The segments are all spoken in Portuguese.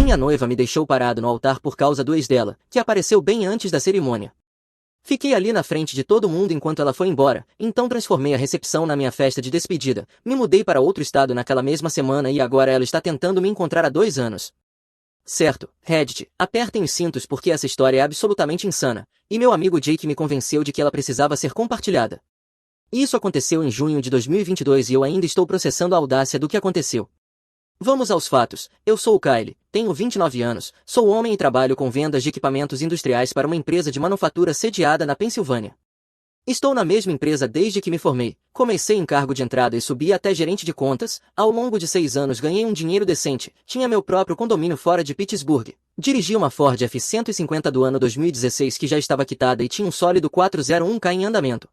Minha noiva me deixou parado no altar por causa do ex dela, que apareceu bem antes da cerimônia. Fiquei ali na frente de todo mundo enquanto ela foi embora, então transformei a recepção na minha festa de despedida, me mudei para outro estado naquela mesma semana e agora ela está tentando me encontrar há 2 anos. Certo, Reddit, apertem os cintos porque essa história é absolutamente insana, e meu amigo Jake me convenceu de que ela precisava ser compartilhada. Isso aconteceu em junho de 2022 e eu ainda estou processando a audácia do que aconteceu. Vamos aos fatos. Eu sou o Kyle, tenho 29 anos, sou homem e trabalho com vendas de equipamentos industriais para uma empresa de manufatura sediada na Pensilvânia. Estou na mesma empresa desde que me formei, comecei em cargo de entrada e subi até gerente de contas, ao longo de 6 anos ganhei um dinheiro decente, tinha meu próprio condomínio fora de Pittsburgh, dirigi uma Ford F-150 do ano 2016 que já estava quitada e tinha um sólido 401k em andamento.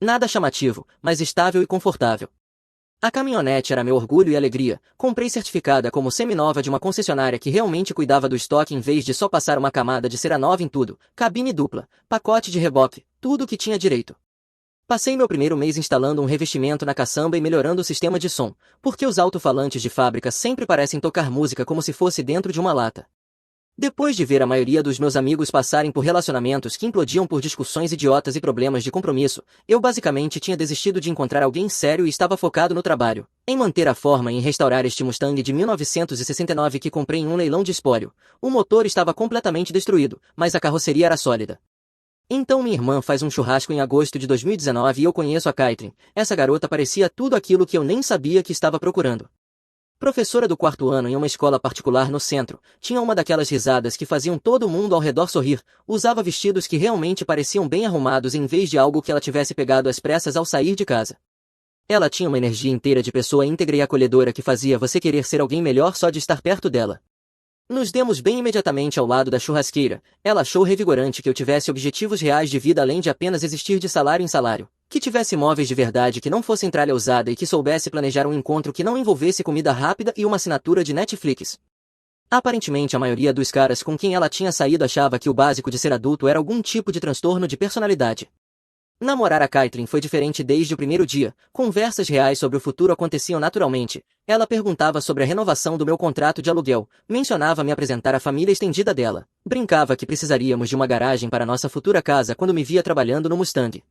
Nada chamativo, mas estável e confortável. A caminhonete era meu orgulho e alegria, comprei certificada como seminova de uma concessionária que realmente cuidava do estoque em vez de só passar uma camada de cera nova em tudo, cabine dupla, pacote de reboque, tudo o que tinha direito. Passei meu primeiro mês instalando um revestimento na caçamba e melhorando o sistema de som, porque os alto-falantes de fábrica sempre parecem tocar música como se fosse dentro de uma lata. Depois de ver a maioria dos meus amigos passarem por relacionamentos que implodiam por discussões idiotas e problemas de compromisso, eu basicamente tinha desistido de encontrar alguém sério e estava focado no trabalho, em manter a forma e em restaurar este Mustang de 1969 que comprei em um leilão de espólio. O motor estava completamente destruído, mas a carroceria era sólida. Então minha irmã faz um churrasco em agosto de 2019 e eu conheço a Caitlin. Essa garota parecia tudo aquilo que eu nem sabia que estava procurando. Professora do 4º ano em uma escola particular no centro, tinha uma daquelas risadas que faziam todo mundo ao redor sorrir, usava vestidos que realmente pareciam bem arrumados em vez de algo que ela tivesse pegado às pressas ao sair de casa. Ela tinha uma energia inteira de pessoa íntegra e acolhedora que fazia você querer ser alguém melhor só de estar perto dela. Nos demos bem imediatamente ao lado da churrasqueira. Ela achou revigorante que eu tivesse objetivos reais de vida além de apenas existir de salário em salário. Que tivesse móveis de verdade que não fossem tralha usada e que soubesse planejar um encontro que não envolvesse comida rápida e uma assinatura de Netflix. Aparentemente a maioria dos caras com quem ela tinha saído achava que o básico de ser adulto era algum tipo de transtorno de personalidade. Namorar a Caitlin foi diferente desde o primeiro dia. Conversas reais sobre o futuro aconteciam naturalmente. Ela perguntava sobre a renovação do meu contrato de aluguel, mencionava me apresentar à família estendida dela, brincava que precisaríamos de uma garagem para nossa futura casa quando me via trabalhando no Mustang.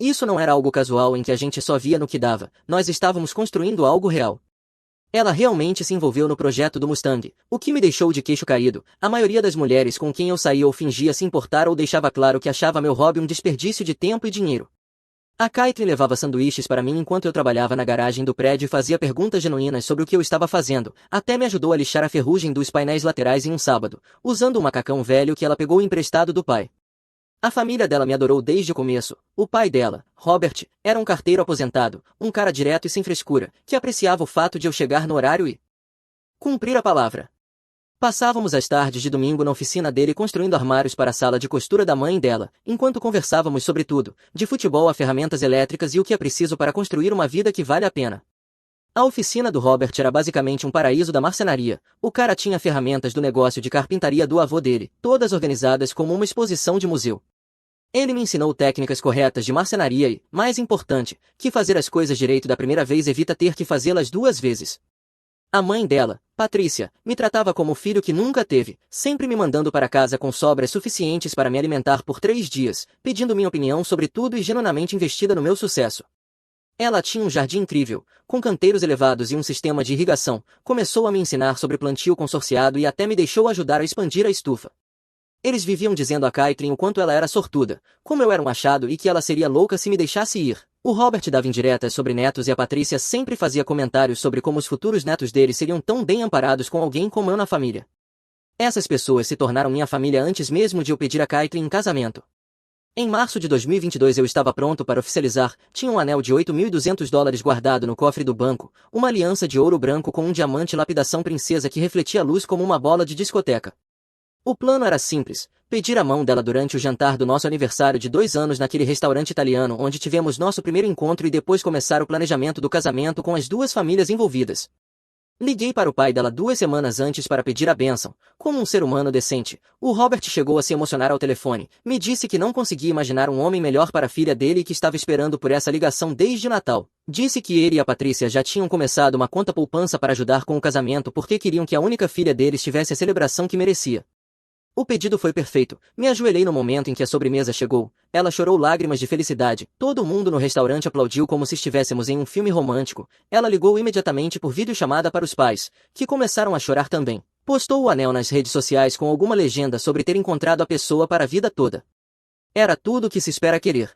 Isso não era algo casual em que a gente só via no que dava, nós estávamos construindo algo real. Ela realmente se envolveu no projeto do Mustang, o que me deixou de queixo caído. A maioria das mulheres com quem eu saía ou fingia se importar ou deixava claro que achava meu hobby um desperdício de tempo e dinheiro. A Caitlin levava sanduíches para mim enquanto eu trabalhava na garagem do prédio e fazia perguntas genuínas sobre o que eu estava fazendo, até me ajudou a lixar a ferrugem dos painéis laterais em um sábado, usando um macacão velho que ela pegou emprestado do pai. A família dela me adorou desde o começo. O pai dela, Robert, era um carteiro aposentado, um cara direto e sem frescura, que apreciava o fato de eu chegar no horário e cumprir a palavra. Passávamos as tardes de domingo na oficina dele construindo armários para a sala de costura da mãe dela, enquanto conversávamos sobre tudo, de futebol a ferramentas elétricas e o que é preciso para construir uma vida que vale a pena. A oficina do Robert era basicamente um paraíso da marcenaria. O cara tinha ferramentas do negócio de carpintaria do avô dele, todas organizadas como uma exposição de museu. Ele me ensinou técnicas corretas de marcenaria e, mais importante, que fazer as coisas direito da primeira vez evita ter que fazê-las 2 vezes. A mãe dela, Patrícia, me tratava como o filho que nunca teve, sempre me mandando para casa com sobras suficientes para me alimentar por 3 dias, pedindo minha opinião sobre tudo e genuinamente investida no meu sucesso. Ela tinha um jardim incrível, com canteiros elevados e um sistema de irrigação, começou a me ensinar sobre plantio consorciado e até me deixou ajudar a expandir a estufa. Eles viviam dizendo a Caitlin o quanto ela era sortuda, como eu era um achado e que ela seria louca se me deixasse ir. O Robert dava indiretas sobre netos e a Patrícia sempre fazia comentários sobre como os futuros netos dele seriam tão bem amparados com alguém como eu na família. Essas pessoas se tornaram minha família antes mesmo de eu pedir a Caitlin em casamento. Em março de 2022 eu estava pronto para oficializar, tinha um anel de $8.200 guardado no cofre do banco, uma aliança de ouro branco com um diamante lapidação princesa que refletia a luz como uma bola de discoteca. O plano era simples, pedir a mão dela durante o jantar do nosso aniversário de 2 anos naquele restaurante italiano onde tivemos nosso primeiro encontro e depois começar o planejamento do casamento com as 2 famílias envolvidas. Liguei para o pai dela 2 semanas antes para pedir a bênção. Como um ser humano decente, o Robert chegou a se emocionar ao telefone. Me disse que não conseguia imaginar um homem melhor para a filha dele e que estava esperando por essa ligação desde Natal. Disse que ele e a Patrícia já tinham começado uma conta poupança para ajudar com o casamento porque queriam que a única filha deles tivesse a celebração que merecia. O pedido foi perfeito. Me ajoelhei no momento em que a sobremesa chegou. Ela chorou lágrimas de felicidade. Todo mundo no restaurante aplaudiu como se estivéssemos em um filme romântico. Ela ligou imediatamente por videochamada para os pais, que começaram a chorar também. Postou o anel nas redes sociais com alguma legenda sobre ter encontrado a pessoa para a vida toda. Era tudo o que se espera querer.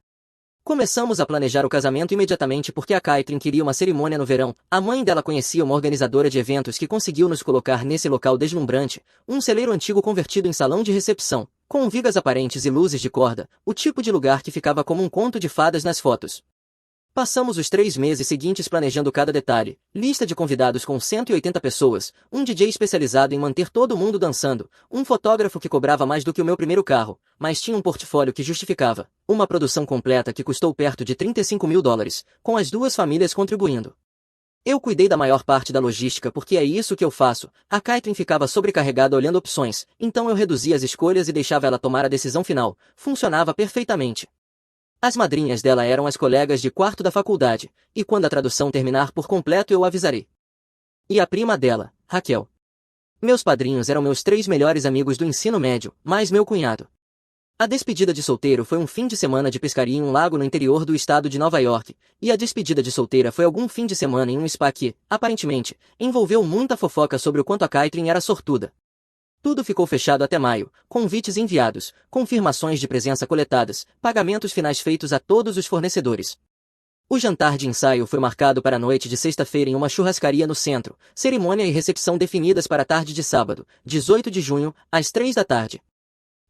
Começamos a planejar o casamento imediatamente porque a Caitlyn queria uma cerimônia no verão. A mãe dela conhecia uma organizadora de eventos que conseguiu nos colocar nesse local deslumbrante, um celeiro antigo convertido em salão de recepção, com vigas aparentes e luzes de corda, o tipo de lugar que ficava como um conto de fadas nas fotos. Passamos os 3 meses seguintes planejando cada detalhe, lista de convidados com 180 pessoas, um DJ especializado em manter todo mundo dançando, um fotógrafo que cobrava mais do que o meu primeiro carro, mas tinha um portfólio que justificava, uma produção completa que custou perto de US$ 35.000, com as 2 famílias contribuindo. Eu cuidei da maior parte da logística porque é isso que eu faço. A Caitlyn ficava sobrecarregada olhando opções, então eu reduzia as escolhas e deixava ela tomar a decisão final. Funcionava perfeitamente. As madrinhas dela eram as colegas de quarto da faculdade, e quando a tradução terminar por completo eu avisarei. E a prima dela, Raquel. Meus padrinhos eram meus 3 melhores amigos do ensino médio, mais meu cunhado. A despedida de solteiro foi um fim de semana de pescaria em um lago no interior do estado de Nova York, e a despedida de solteira foi algum fim de semana em um spa que, aparentemente, envolveu muita fofoca sobre o quanto a Caitlyn era sortuda. Tudo ficou fechado até maio, convites enviados, confirmações de presença coletadas, pagamentos finais feitos a todos os fornecedores. O jantar de ensaio foi marcado para a noite de sexta-feira em uma churrascaria no centro, cerimônia e recepção definidas para a tarde de sábado, 18 de junho, às 3 da tarde.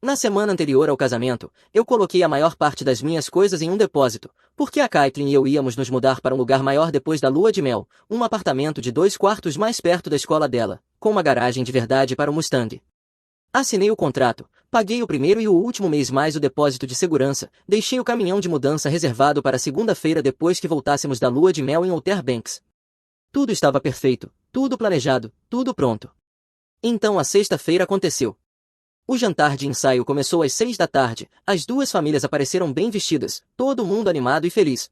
Na semana anterior ao casamento, eu coloquei a maior parte das minhas coisas em um depósito, porque a Caitlyn e eu íamos nos mudar para um lugar maior depois da lua de mel, um apartamento de 2 quartos mais perto da escola dela, com uma garagem de verdade para o Mustang. Assinei o contrato, paguei o primeiro e o último mês mais o depósito de segurança, deixei o caminhão de mudança reservado para segunda-feira depois que voltássemos da lua de mel em Outer Banks. Tudo estava perfeito, tudo planejado, tudo pronto. Então a sexta-feira aconteceu. O jantar de ensaio começou às 6 da tarde, as 2 famílias apareceram bem vestidas, todo mundo animado e feliz.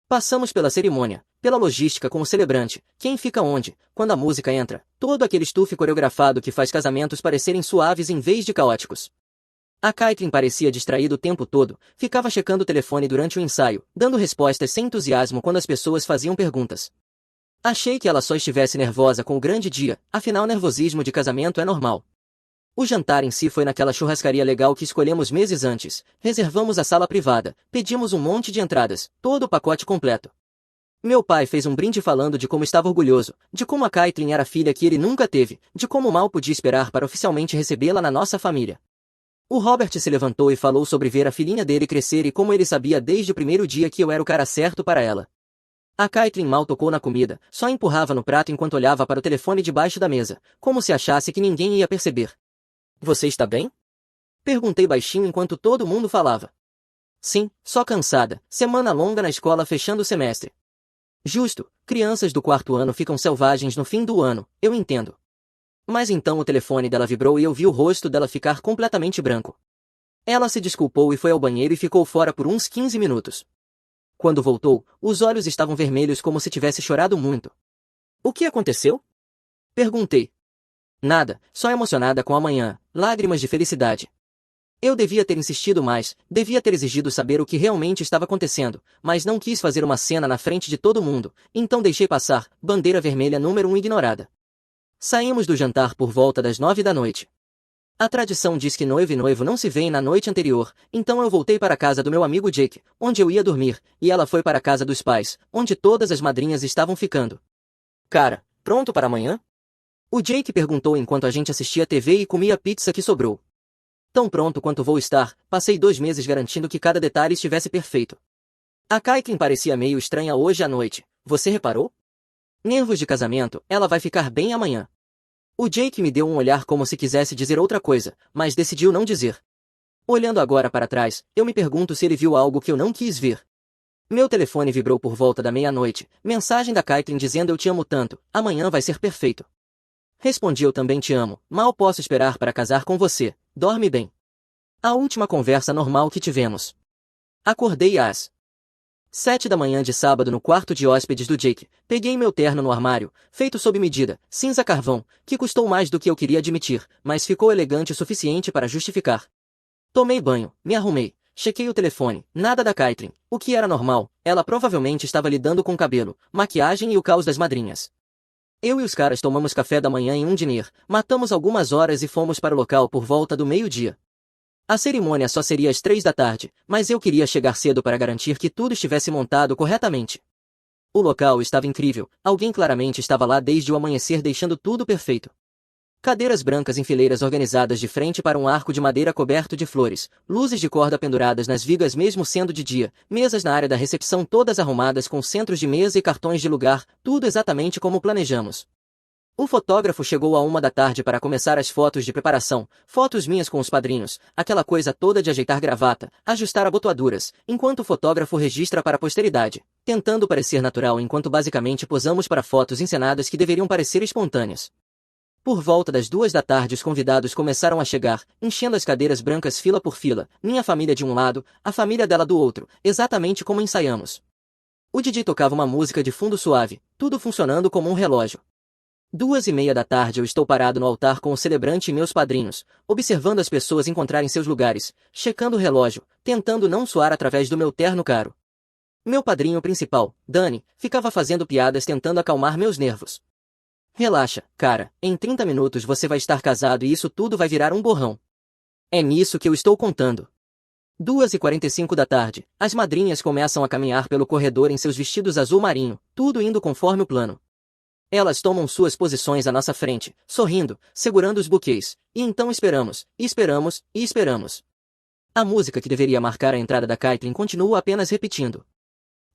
Passamos pela cerimônia, pela logística com o celebrante, quem fica onde, quando a música entra, todo aquele estufe coreografado que faz casamentos parecerem suaves em vez de caóticos. A Caitlyn parecia distraída o tempo todo, ficava checando o telefone durante o ensaio, dando respostas sem entusiasmo quando as pessoas faziam perguntas. Achei que ela só estivesse nervosa com o grande dia, afinal nervosismo de casamento é normal. O jantar em si foi naquela churrascaria legal que escolhemos meses antes, reservamos a sala privada, pedimos um monte de entradas, todo o pacote completo. Meu pai fez um brinde falando de como estava orgulhoso, de como a Caitlyn era a filha que ele nunca teve, de como mal podia esperar para oficialmente recebê-la na nossa família. O Robert se levantou e falou sobre ver a filhinha dele crescer e como ele sabia desde o primeiro dia que eu era o cara certo para ela. A Caitlyn mal tocou na comida, só empurrava no prato enquanto olhava para o telefone debaixo da mesa, como se achasse que ninguém ia perceber. Você está bem? Perguntei baixinho enquanto todo mundo falava. Sim, só cansada, semana longa na escola fechando o semestre. Justo, crianças do 4º ano ficam selvagens no fim do ano, eu entendo. Mas então o telefone dela vibrou e eu vi o rosto dela ficar completamente branco. Ela se desculpou e foi ao banheiro e ficou fora por uns 15 minutos. Quando voltou, os olhos estavam vermelhos como se tivesse chorado muito. O que aconteceu? Perguntei. Nada, só emocionada com a manhã, lágrimas de felicidade. Eu devia ter insistido mais, devia ter exigido saber o que realmente estava acontecendo, mas não quis fazer uma cena na frente de todo mundo, então deixei passar, bandeira vermelha número 1 ignorada. Saímos do jantar por volta das 9 da noite. A tradição diz que noivo e noivo não se veem na noite anterior, então eu voltei para a casa do meu amigo Jake, onde eu ia dormir, e ela foi para a casa dos pais, onde todas as madrinhas estavam ficando. Cara, pronto para amanhã? O Jake perguntou enquanto a gente assistia TV e comia a pizza que sobrou. Tão pronto quanto vou estar, passei 2 meses garantindo que cada detalhe estivesse perfeito. A Caitlyn parecia meio estranha hoje à noite, você reparou? Nervos de casamento, ela vai ficar bem amanhã. O Jake me deu um olhar como se quisesse dizer outra coisa, mas decidiu não dizer. Olhando agora para trás, eu me pergunto se ele viu algo que eu não quis ver. Meu telefone vibrou por volta da meia-noite, mensagem da Caitlin dizendo eu te amo tanto, amanhã vai ser perfeito. Respondi eu também te amo, mal posso esperar para casar com você, dorme bem. A última conversa normal que tivemos. Acordei às 7 da manhã de sábado no quarto de hóspedes do Jake, peguei meu terno no armário, feito sob medida, cinza carvão, que custou mais do que eu queria admitir, mas ficou elegante o suficiente para justificar. Tomei banho, me arrumei, chequei o telefone, nada da Caitlin, o que era normal, ela provavelmente estava lidando com cabelo, maquiagem e o caos das madrinhas. Eu e os caras tomamos café da manhã em um diner, matamos algumas horas e fomos para o local por volta do meio-dia. A cerimônia só seria às 3 da tarde, mas eu queria chegar cedo para garantir que tudo estivesse montado corretamente. O local estava incrível, alguém claramente estava lá desde o amanhecer deixando tudo perfeito. Cadeiras brancas em fileiras organizadas de frente para um arco de madeira coberto de flores, luzes de corda penduradas nas vigas mesmo sendo de dia, mesas na área da recepção todas arrumadas com centros de mesa e cartões de lugar, tudo exatamente como planejamos. O fotógrafo chegou à 1 da tarde para começar as fotos de preparação, fotos minhas com os padrinhos, aquela coisa toda de ajeitar gravata, ajustar abotoaduras, enquanto o fotógrafo registra para a posteridade, tentando parecer natural enquanto basicamente posamos para fotos encenadas que deveriam parecer espontâneas. Por volta das 2 da tarde os convidados começaram a chegar, enchendo as cadeiras brancas fila por fila, minha família de um lado, a família dela do outro, exatamente como ensaiamos. O DJ tocava uma música de fundo suave, tudo funcionando como um relógio. 2:30 da tarde eu estou parado no altar com o celebrante e meus padrinhos, observando as pessoas encontrarem seus lugares, checando o relógio, tentando não suar através do meu terno caro. Meu padrinho principal, Dani, ficava fazendo piadas tentando acalmar meus nervos. Relaxa, cara, em 30 minutos você vai estar casado e isso tudo vai virar um borrão. É nisso que eu estou contando. 2:45 da tarde, as madrinhas começam a caminhar pelo corredor em seus vestidos azul marinho, tudo indo conforme o plano. Elas tomam suas posições à nossa frente, sorrindo, segurando os buquês, e então esperamos, e esperamos, e esperamos. A música que deveria marcar a entrada da Caitlin continua apenas repetindo.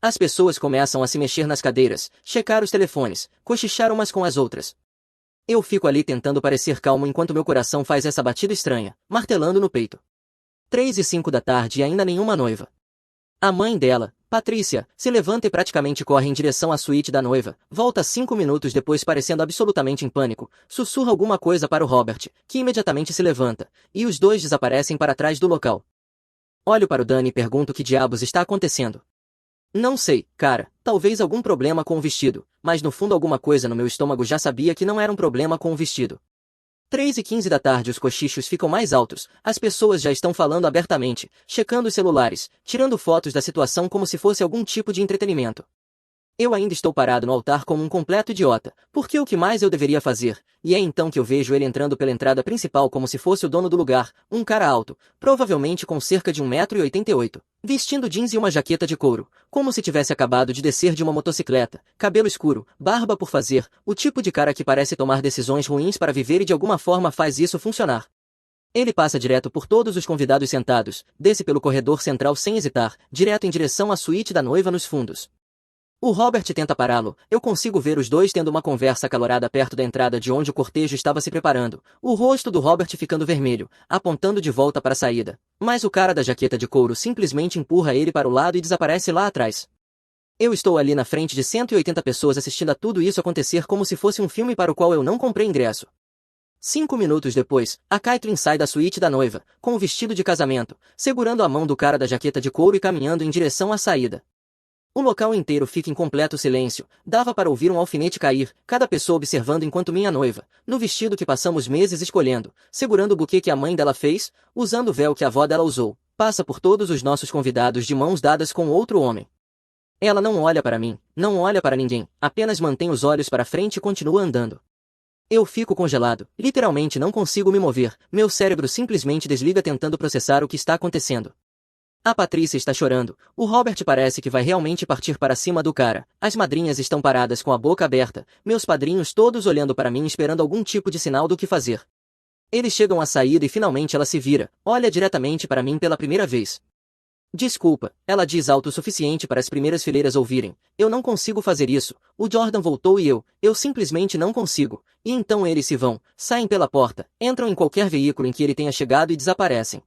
As pessoas começam a se mexer nas cadeiras, checar os telefones, cochichar umas com as outras. Eu fico ali tentando parecer calmo enquanto meu coração faz essa batida estranha, martelando no peito. 3:05 da tarde e ainda nenhuma noiva. A mãe dela, Patrícia, se levanta e praticamente corre em direção à suíte da noiva, volta 5 minutos depois parecendo absolutamente em pânico, sussurra alguma coisa para o Robert, que imediatamente se levanta, e os dois desaparecem para trás do local. Olho para o Dani e pergunto o que diabos está acontecendo. Não sei, cara, talvez algum problema com o vestido, mas no fundo alguma coisa no meu estômago já sabia que não era um problema com o vestido. 3:15 da tarde os cochichos ficam mais altos, as pessoas já estão falando abertamente, checando os celulares, tirando fotos da situação como se fosse algum tipo de entretenimento. Eu ainda estou parado no altar como um completo idiota, porque o que mais eu deveria fazer? E é então que eu vejo ele entrando pela entrada principal como se fosse o dono do lugar, um cara alto, provavelmente com cerca de 1,88 m, vestindo jeans e uma jaqueta de couro, como se tivesse acabado de descer de uma motocicleta, cabelo escuro, barba por fazer, o tipo de cara que parece tomar decisões ruins para viver e de alguma forma faz isso funcionar. Ele passa direto por todos os convidados sentados, desce pelo corredor central sem hesitar, direto em direção à suíte da noiva nos fundos. O Robert tenta pará-lo, eu consigo ver os dois tendo uma conversa acalorada perto da entrada de onde o cortejo estava se preparando, o rosto do Robert ficando vermelho, apontando de volta para a saída, mas o cara da jaqueta de couro simplesmente empurra ele para o lado e desaparece lá atrás. Eu estou ali na frente de 180 pessoas assistindo a tudo isso acontecer como se fosse um filme para o qual eu não comprei ingresso. 5 minutos depois, a Caitlin sai da suíte da noiva, com o vestido de casamento, segurando a mão do cara da jaqueta de couro e caminhando em direção à saída. O local inteiro fica em completo silêncio, dava para ouvir um alfinete cair, cada pessoa observando enquanto minha noiva, no vestido que passamos meses escolhendo, segurando o buquê que a mãe dela fez, usando o véu que a avó dela usou, passa por todos os nossos convidados de mãos dadas com outro homem. Ela não olha para mim, não olha para ninguém, apenas mantém os olhos para frente e continua andando. Eu fico congelado, literalmente não consigo me mover, meu cérebro simplesmente desliga tentando processar o que está acontecendo. A Patrícia está chorando, o Robert parece que vai realmente partir para cima do cara, as madrinhas estão paradas com a boca aberta, meus padrinhos todos olhando para mim esperando algum tipo de sinal do que fazer. Eles chegam à saída e finalmente ela se vira, olha diretamente para mim pela primeira vez. Desculpa, ela diz alto o suficiente para as primeiras fileiras ouvirem, eu não consigo fazer isso, o Jordan voltou e eu simplesmente não consigo, e então eles se vão, saem pela porta, entram em qualquer veículo em que ele tenha chegado e desaparecem.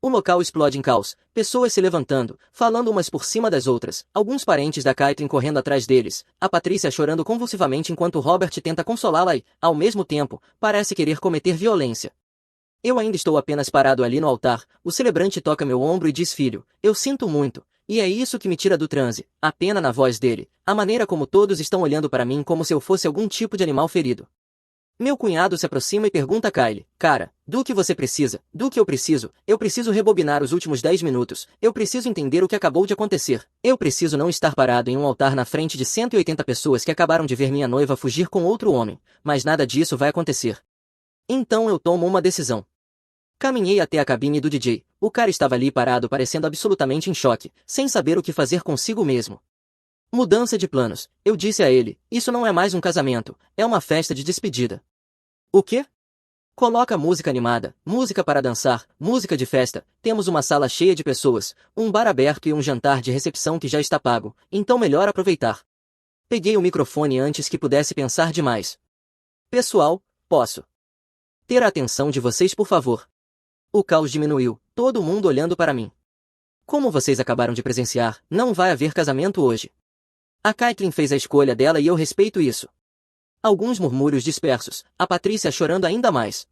O local explode em caos, pessoas se levantando, falando umas por cima das outras, alguns parentes da Caitlyn correndo atrás deles, a Patrícia chorando convulsivamente enquanto Robert tenta consolá-la e, ao mesmo tempo, parece querer cometer violência. Eu ainda estou apenas parado ali no altar, o celebrante toca meu ombro e diz: filho, eu sinto muito, e é isso que me tira do transe, a pena na voz dele, a maneira como todos estão olhando para mim como se eu fosse algum tipo de animal ferido. Meu cunhado se aproxima e pergunta a Kylie: cara, do que você precisa? Do que eu preciso rebobinar os últimos 10 minutos, eu preciso entender o que acabou de acontecer, eu preciso não estar parado em um altar na frente de 180 pessoas que acabaram de ver minha noiva fugir com outro homem, mas nada disso vai acontecer. Então eu tomo uma decisão. Caminhei até a cabine do DJ, o cara estava ali parado parecendo absolutamente em choque, sem saber o que fazer consigo mesmo. Mudança de planos, eu disse a ele, isso não é mais um casamento, é uma festa de despedida. O quê? Coloca música animada, música para dançar, música de festa, temos uma sala cheia de pessoas, um bar aberto e um jantar de recepção que já está pago, então melhor aproveitar. Peguei o microfone antes que pudesse pensar demais. Pessoal, posso ter a atenção de vocês, por favor? O caos diminuiu, todo mundo olhando para mim. Como vocês acabaram de presenciar, não vai haver casamento hoje. A Caitlyn fez a escolha dela e eu respeito isso. Alguns murmúrios dispersos, a Patrícia chorando ainda mais.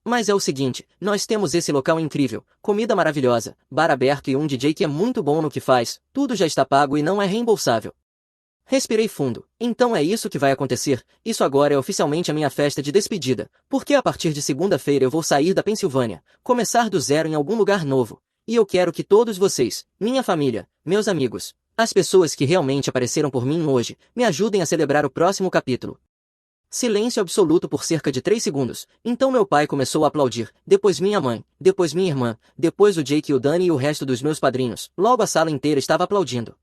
Mas é o seguinte, nós temos esse local incrível, comida maravilhosa, bar aberto e um DJ que é muito bom no que faz, tudo já está pago e não é reembolsável. Respirei fundo, então é isso que vai acontecer, isso agora é oficialmente a minha festa de despedida, porque a partir de segunda-feira eu vou sair da Pensilvânia, começar do zero em algum lugar novo, e eu quero que todos vocês, minha família, meus amigos, as pessoas que realmente apareceram por mim hoje, me ajudem a celebrar o próximo capítulo. Silêncio absoluto por cerca de 3 segundos, então meu pai começou a aplaudir, depois minha mãe, depois minha irmã, depois o Jake e o Danny e o resto dos meus padrinhos, logo a sala inteira estava aplaudindo.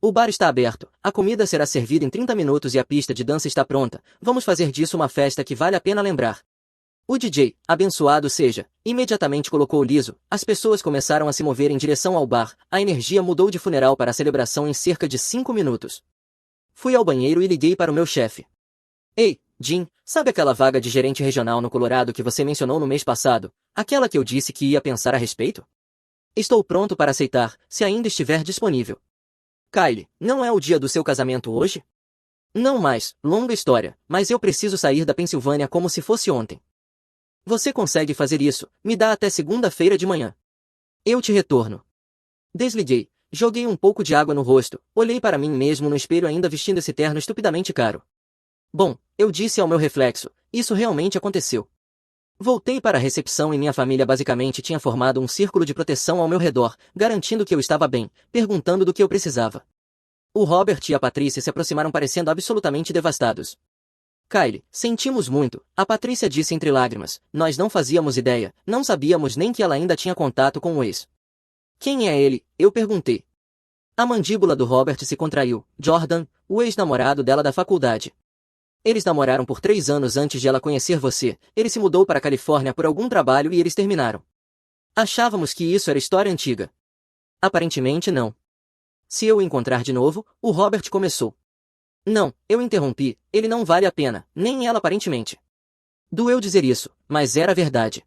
O bar está aberto, a comida será servida em 30 minutos e a pista de dança está pronta, vamos fazer disso uma festa que vale a pena lembrar. O DJ, abençoado seja, imediatamente colocou o liso, as pessoas começaram a se mover em direção ao bar, a energia mudou de funeral para a celebração em cerca de 5 minutos. Fui ao banheiro e liguei para o meu chefe. Ei, Jim, sabe aquela vaga de gerente regional no Colorado que você mencionou no mês passado, aquela que eu disse que ia pensar a respeito? Estou pronto para aceitar, se ainda estiver disponível. Kylie, não é o dia do seu casamento hoje? Não mais, longa história, mas eu preciso sair da Pensilvânia como se fosse ontem. Você consegue fazer isso, me dá até segunda-feira de manhã. Eu te retorno. Desliguei, joguei um pouco de água no rosto, olhei para mim mesmo no espelho ainda vestindo esse terno estupidamente caro. Bom, eu disse ao meu reflexo, isso realmente aconteceu. Voltei para a recepção e minha família basicamente tinha formado um círculo de proteção ao meu redor, garantindo que eu estava bem, perguntando do que eu precisava. O Robert e a Patrícia se aproximaram parecendo absolutamente devastados. Kylie, sentimos muito, a Patrícia disse entre lágrimas, nós não fazíamos ideia, não sabíamos nem que ela ainda tinha contato com o ex. Quem é ele? Eu perguntei. A mandíbula do Robert se contraiu, Jordan, o ex-namorado dela da faculdade. Eles namoraram por 3 anos antes de ela conhecer você, ele se mudou para a Califórnia por algum trabalho e eles terminaram. Achávamos que isso era história antiga. Aparentemente não. Se eu o encontrar de novo, o Robert começou. Não, eu interrompi, ele não vale a pena, nem ela aparentemente. Doeu dizer isso, mas era verdade.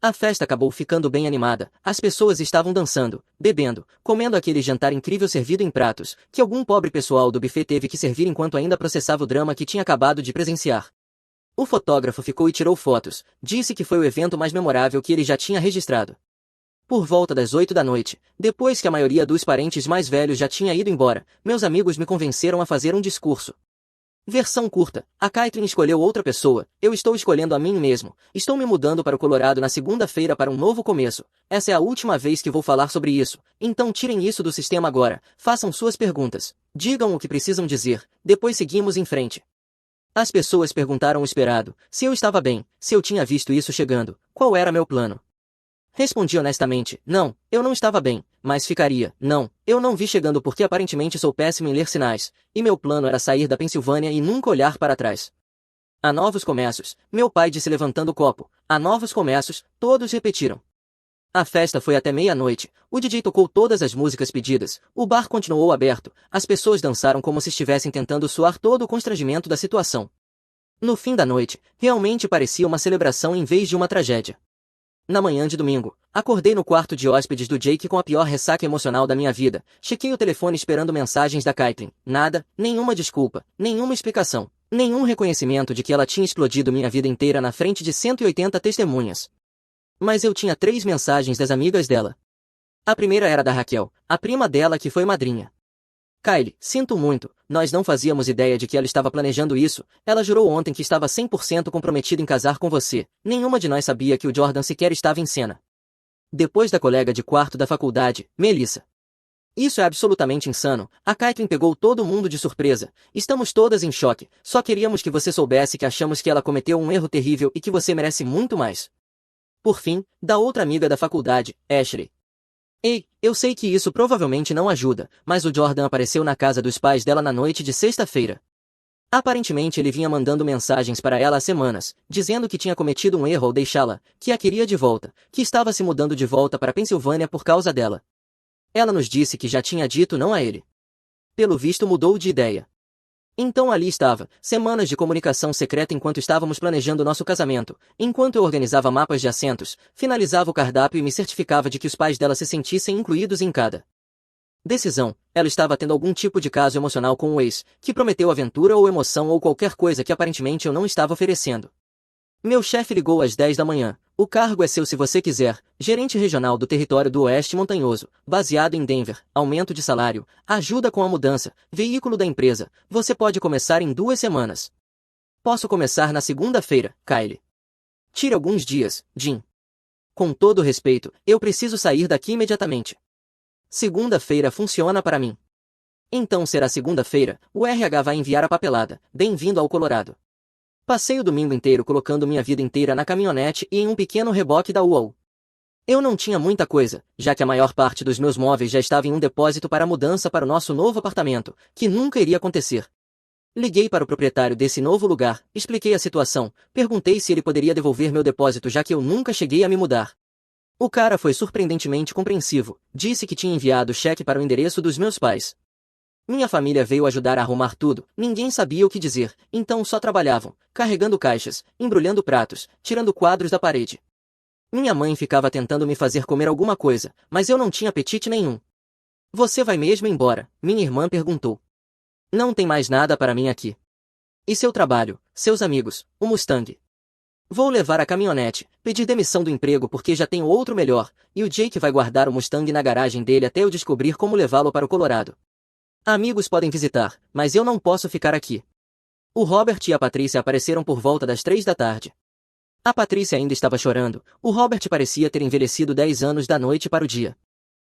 A festa acabou ficando bem animada, as pessoas estavam dançando, bebendo, comendo aquele jantar incrível servido em pratos, que algum pobre pessoal do buffet teve que servir enquanto ainda processava o drama que tinha acabado de presenciar. O fotógrafo ficou e tirou fotos, disse que foi o evento mais memorável que ele já tinha registrado. Por volta das 8 da noite, depois que a maioria dos parentes mais velhos já tinha ido embora, meus amigos me convenceram a fazer um discurso. Versão curta, a Caitlyn escolheu outra pessoa, eu estou escolhendo a mim mesmo, estou me mudando para o Colorado na segunda-feira para um novo começo, essa é a última vez que vou falar sobre isso, então tirem isso do sistema agora, façam suas perguntas, digam o que precisam dizer, depois seguimos em frente. As pessoas perguntaram o esperado, se eu estava bem, se eu tinha visto isso chegando, qual era meu plano. Respondi honestamente, não, eu não estava bem, mas ficaria, não, eu não vi chegando porque aparentemente sou péssimo em ler sinais, e meu plano era sair da Pensilvânia e nunca olhar para trás. Há novos começos, meu pai disse levantando o copo, há novos começos, todos repetiram. A festa foi até meia-noite, o DJ tocou todas as músicas pedidas, o bar continuou aberto, as pessoas dançaram como se estivessem tentando suar todo o constrangimento da situação. No fim da noite, realmente parecia uma celebração em vez de uma tragédia. Na manhã de domingo, acordei no quarto de hóspedes do Jake com a pior ressaca emocional da minha vida. Chequei o telefone esperando mensagens da Caitlyn. Nada, nenhuma desculpa, nenhuma explicação, nenhum reconhecimento de que ela tinha explodido minha vida inteira na frente de 180 testemunhas. Mas eu tinha 3 mensagens das amigas dela. A primeira era da Raquel, a prima dela que foi madrinha. Kylie, sinto muito, nós não fazíamos ideia de que ela estava planejando isso. Ela jurou ontem que estava 100% comprometida em casar com você. Nenhuma de nós sabia que o Jordan sequer estava em cena. Depois da colega de quarto da faculdade, Melissa. Isso é absolutamente insano. A Caitlyn pegou todo mundo de surpresa. Estamos todas em choque. Só queríamos que você soubesse que achamos que ela cometeu um erro terrível e que você merece muito mais. Por fim, da outra amiga da faculdade, Ashley. Ei, eu sei que isso provavelmente não ajuda, mas o Jordan apareceu na casa dos pais dela na noite de sexta-feira. Aparentemente ele vinha mandando mensagens para ela há semanas, dizendo que tinha cometido um erro ao deixá-la, que a queria de volta, que estava se mudando de volta para Pensilvânia por causa dela. Ela nos disse que já tinha dito não a ele. Pelo visto mudou de ideia. Então ali estava, semanas de comunicação secreta enquanto estávamos planejando nosso casamento, enquanto eu organizava mapas de assentos, finalizava o cardápio e me certificava de que os pais dela se sentissem incluídos em cada decisão. Ela estava tendo algum tipo de caso emocional com o ex, que prometeu aventura ou emoção ou qualquer coisa que aparentemente eu não estava oferecendo. Meu chefe ligou às 10 da manhã. O cargo é seu se você quiser, gerente regional do território do Oeste Montanhoso, baseado em Denver, aumento de salário, ajuda com a mudança, veículo da empresa, você pode começar em 2 semanas. Posso começar na segunda-feira, Kylie. Tire alguns dias, Jim. Com todo respeito, eu preciso sair daqui imediatamente. Segunda-feira funciona para mim. Então será segunda-feira, o RH vai enviar a papelada, bem-vindo ao Colorado. Passei o domingo inteiro colocando minha vida inteira na caminhonete e em um pequeno reboque da UAU. Eu não tinha muita coisa, já que a maior parte dos meus móveis já estava em um depósito para a mudança para o nosso novo apartamento, que nunca iria acontecer. Liguei para o proprietário desse novo lugar, expliquei a situação, perguntei se ele poderia devolver meu depósito já que eu nunca cheguei a me mudar. O cara foi surpreendentemente compreensivo, disse que tinha enviado o cheque para o endereço dos meus pais. Minha família veio ajudar a arrumar tudo, ninguém sabia o que dizer, então só trabalhavam, carregando caixas, embrulhando pratos, tirando quadros da parede. Minha mãe ficava tentando me fazer comer alguma coisa, mas eu não tinha apetite nenhum. Você vai mesmo embora? Minha irmã perguntou. Não tem mais nada para mim aqui. E seu trabalho, seus amigos, o Mustang? Vou levar a caminhonete, pedir demissão do emprego porque já tenho outro melhor, e o Jake vai guardar o Mustang na garagem dele até eu descobrir como levá-lo para o Colorado. Amigos podem visitar, mas eu não posso ficar aqui. O Robert e a Patrícia apareceram por volta das 3 da tarde. A Patrícia ainda estava chorando, o Robert parecia ter envelhecido 10 anos da noite para o dia.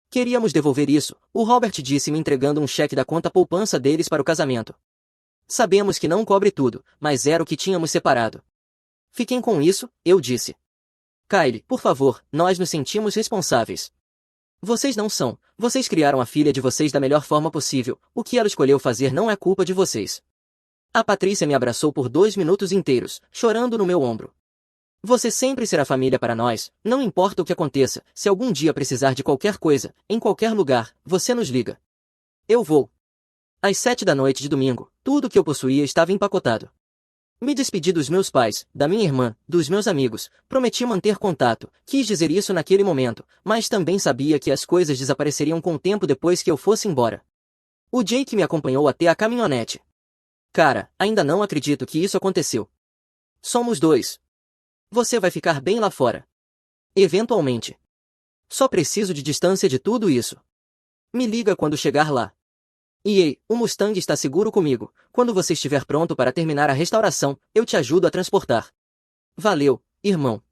Queríamos devolver isso, o Robert disse me entregando um cheque da conta poupança deles para o casamento. Sabemos que não cobre tudo, mas era o que tínhamos separado. Fiquem com isso, eu disse. Kylie, por favor, nós nos sentimos responsáveis. Vocês não são. Vocês criaram a filha de vocês da melhor forma possível. O que ela escolheu fazer não é culpa de vocês. A Patrícia me abraçou por 2 minutos inteiros, chorando no meu ombro. Você sempre será família para nós, não importa o que aconteça. Se algum dia precisar de qualquer coisa, em qualquer lugar, você nos liga. Eu vou. Às 7 da noite de domingo, tudo que eu possuía estava empacotado. Me despedi dos meus pais, da minha irmã, dos meus amigos, prometi manter contato, quis dizer isso naquele momento, mas também sabia que as coisas desapareceriam com o tempo depois que eu fosse embora. O Jake me acompanhou até a caminhonete. Cara, ainda não acredito que isso aconteceu. Somos 2. Você vai ficar bem lá fora. Eventualmente. Só preciso de distância de tudo isso. Me liga quando chegar lá. E ei, o Mustang está seguro comigo. Quando você estiver pronto para terminar a restauração, eu te ajudo a transportar. Valeu, irmão.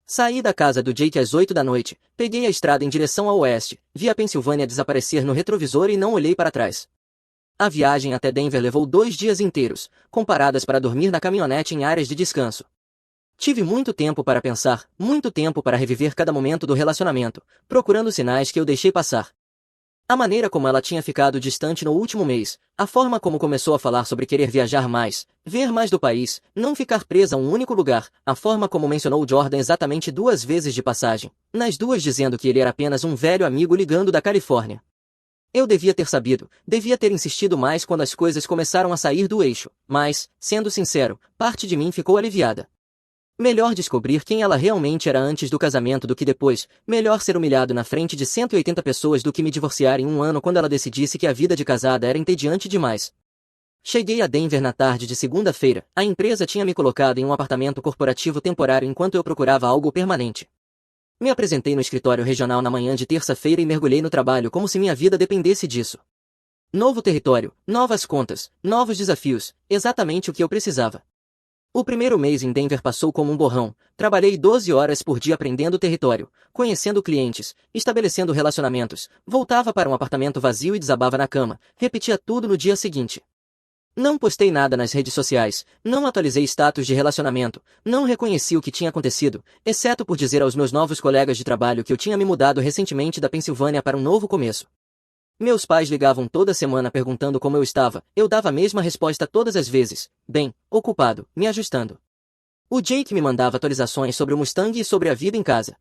Saí da casa do Jake às 8 da noite, peguei a estrada em direção ao oeste, vi a Pensilvânia desaparecer no retrovisor e não olhei para trás. A viagem até Denver levou 2 dias inteiros, com paradas para dormir na caminhonete em áreas de descanso. Tive muito tempo para pensar, muito tempo para reviver cada momento do relacionamento, procurando sinais que eu deixei passar. A maneira como ela tinha ficado distante no último mês, a forma como começou a falar sobre querer viajar mais, ver mais do país, não ficar presa a um único lugar, a forma como mencionou Jordan exatamente 2 vezes de passagem, nas 2 dizendo que ele era apenas um velho amigo ligando da Califórnia. Eu devia ter sabido, devia ter insistido mais quando as coisas começaram a sair do eixo, mas, sendo sincero, parte de mim ficou aliviada. Melhor descobrir quem ela realmente era antes do casamento do que depois, melhor ser humilhado na frente de 180 pessoas do que me divorciar em um ano quando ela decidisse que a vida de casada era entediante demais. Cheguei a Denver na tarde de segunda-feira. A empresa tinha me colocado em um apartamento corporativo temporário enquanto eu procurava algo permanente. Me apresentei no escritório regional na manhã de terça-feira e mergulhei no trabalho como se minha vida dependesse disso. Novo território, novas contas, novos desafios, exatamente o que eu precisava. O primeiro mês em Denver passou como um borrão. Trabalhei 12 horas por dia aprendendo o território, conhecendo clientes, estabelecendo relacionamentos, voltava para um apartamento vazio e desabava na cama, repetia tudo no dia seguinte. Não postei nada nas redes sociais, não atualizei status de relacionamento, não reconheci o que tinha acontecido, exceto por dizer aos meus novos colegas de trabalho que eu tinha me mudado recentemente da Pensilvânia para um novo começo. Meus pais ligavam toda semana perguntando como eu estava, eu dava a mesma resposta todas as vezes, bem, ocupado, me ajustando. O Jake me mandava atualizações sobre o Mustang e sobre a vida em casa.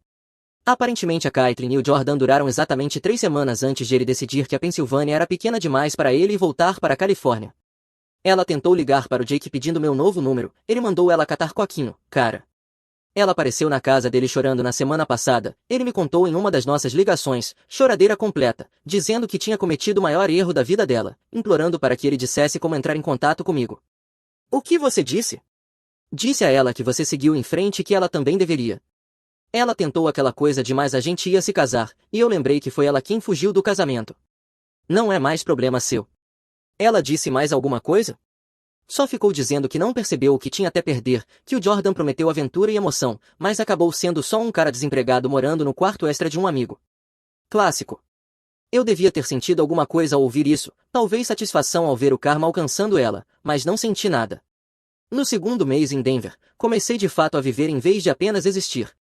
Aparentemente a Caitlin e o Jordan duraram exatamente 3 semanas antes de ele decidir que a Pensilvânia era pequena demais para ele e voltar para a Califórnia. Ela tentou ligar para o Jake pedindo meu novo número, ele mandou ela catar coquinho, cara. Ela apareceu na casa dele chorando na semana passada, ele me contou em uma das nossas ligações, choradeira completa, dizendo que tinha cometido o maior erro da vida dela, implorando para que ele dissesse como entrar em contato comigo. O que você disse? Disse a ela que você seguiu em frente e que ela também deveria. Ela tentou aquela coisa de mais a gente ia se casar, e eu lembrei que foi ela quem fugiu do casamento. Não é mais problema seu. Ela disse mais alguma coisa? Só ficou dizendo que não percebeu o que tinha até perder, que o Jordan prometeu aventura e emoção, mas acabou sendo só um cara desempregado morando no quarto extra de um amigo. Clássico. Eu devia ter sentido alguma coisa ao ouvir isso, talvez satisfação ao ver o karma alcançando ela, mas não senti nada. No segundo mês em Denver, comecei de fato a viver em vez de apenas existir.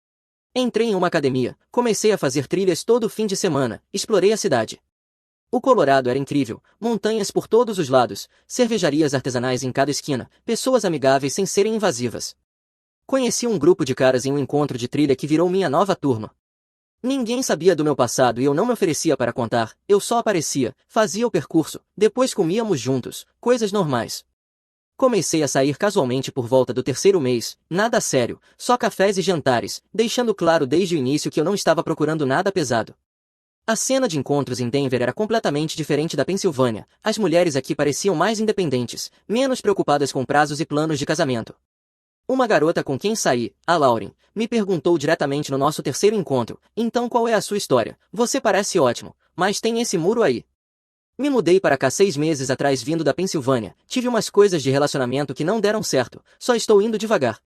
Entrei em uma academia, comecei a fazer trilhas todo fim de semana, explorei a cidade. O Colorado era incrível, montanhas por todos os lados, cervejarias artesanais em cada esquina, pessoas amigáveis sem serem invasivas. Conheci um grupo de caras em um encontro de trilha que virou minha nova turma. Ninguém sabia do meu passado e eu não me oferecia para contar, eu só aparecia, fazia o percurso, depois comíamos juntos, coisas normais. Comecei a sair casualmente por volta do terceiro mês, nada sério, só cafés e jantares, deixando claro desde o início que eu não estava procurando nada pesado. A cena de encontros em Denver era completamente diferente da Pensilvânia. As mulheres aqui pareciam mais independentes, menos preocupadas com prazos e planos de casamento. Uma garota com quem saí, a Lauren, me perguntou diretamente no nosso terceiro encontro, então qual é a sua história? Você parece ótimo, mas tem esse muro aí. Me mudei para cá 6 meses atrás vindo da Pensilvânia, tive umas coisas de relacionamento que não deram certo, só estou indo devagar.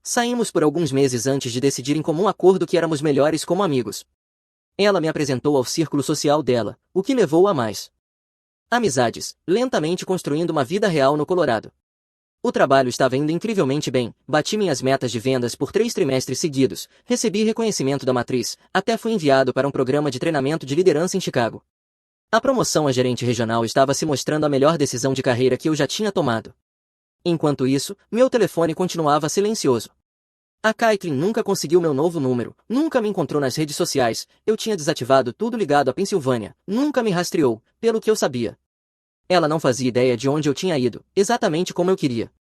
Saímos por alguns meses antes de decidir em comum acordo que éramos melhores como amigos. Ela me apresentou ao círculo social dela, o que levou a mais amizades, lentamente construindo uma vida real no Colorado. O trabalho estava indo incrivelmente bem, bati minhas metas de vendas por 3 trimestres seguidos, recebi reconhecimento da matriz, até fui enviado para um programa de treinamento de liderança em Chicago. A promoção a gerente regional estava se mostrando a melhor decisão de carreira que eu já tinha tomado. Enquanto isso, meu telefone continuava silencioso. A Caitlin nunca conseguiu meu novo número, nunca me encontrou nas redes sociais, eu tinha desativado tudo ligado à Pensilvânia, nunca me rastreou, pelo que eu sabia. Ela não fazia ideia de onde eu tinha ido, exatamente como eu queria.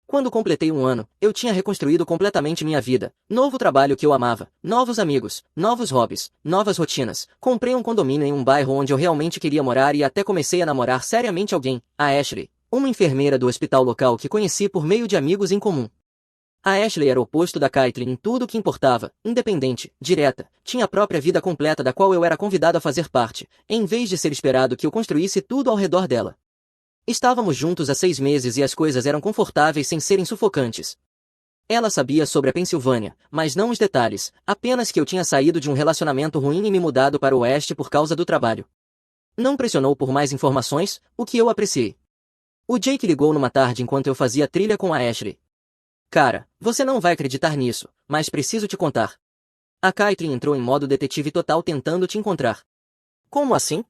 Quando completei 1 ano, eu tinha reconstruído completamente minha vida, novo trabalho que eu amava, novos amigos, novos hobbies, novas rotinas, comprei um condomínio em um bairro onde eu realmente queria morar e até comecei a namorar seriamente alguém, a Ashley, uma enfermeira do hospital local que conheci por meio de amigos em comum. A Ashley era o oposto da Caitlin em tudo o que importava, independente, direta, tinha a própria vida completa da qual eu era convidado a fazer parte, em vez de ser esperado que eu construísse tudo ao redor dela. Estávamos juntos há 6 meses e as coisas eram confortáveis sem serem sufocantes. Ela sabia sobre a Pensilvânia, mas não os detalhes, apenas que eu tinha saído de um relacionamento ruim e me mudado para o oeste por causa do trabalho. Não pressionou por mais informações, o que eu apreciei. O Jake ligou numa tarde enquanto eu fazia trilha com a Ashley. Cara, você não vai acreditar nisso, mas preciso te contar. A Caitlin entrou em modo detetive total tentando te encontrar. Como assim?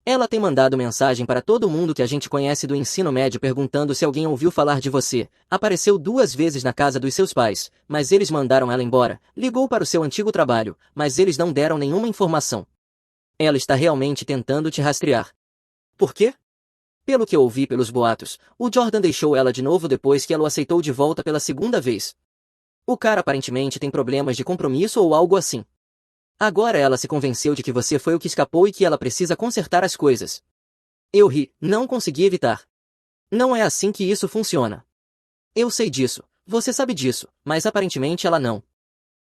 Ela tem mandado mensagem para todo mundo que a gente conhece do ensino médio perguntando se alguém ouviu falar de você. Apareceu 2 vezes na casa dos seus pais, mas eles mandaram ela embora. Ligou para o seu antigo trabalho, mas eles não deram nenhuma informação. Ela está realmente tentando te rastrear. Por quê? Pelo que eu ouvi pelos boatos, o Jordan deixou ela de novo depois que ela o aceitou de volta pela segunda vez. O cara aparentemente tem problemas de compromisso ou algo assim. Agora ela se convenceu de que você foi o que escapou e que ela precisa consertar as coisas. Eu ri, não consegui evitar. Não é assim que isso funciona. Eu sei disso, você sabe disso, mas aparentemente ela não.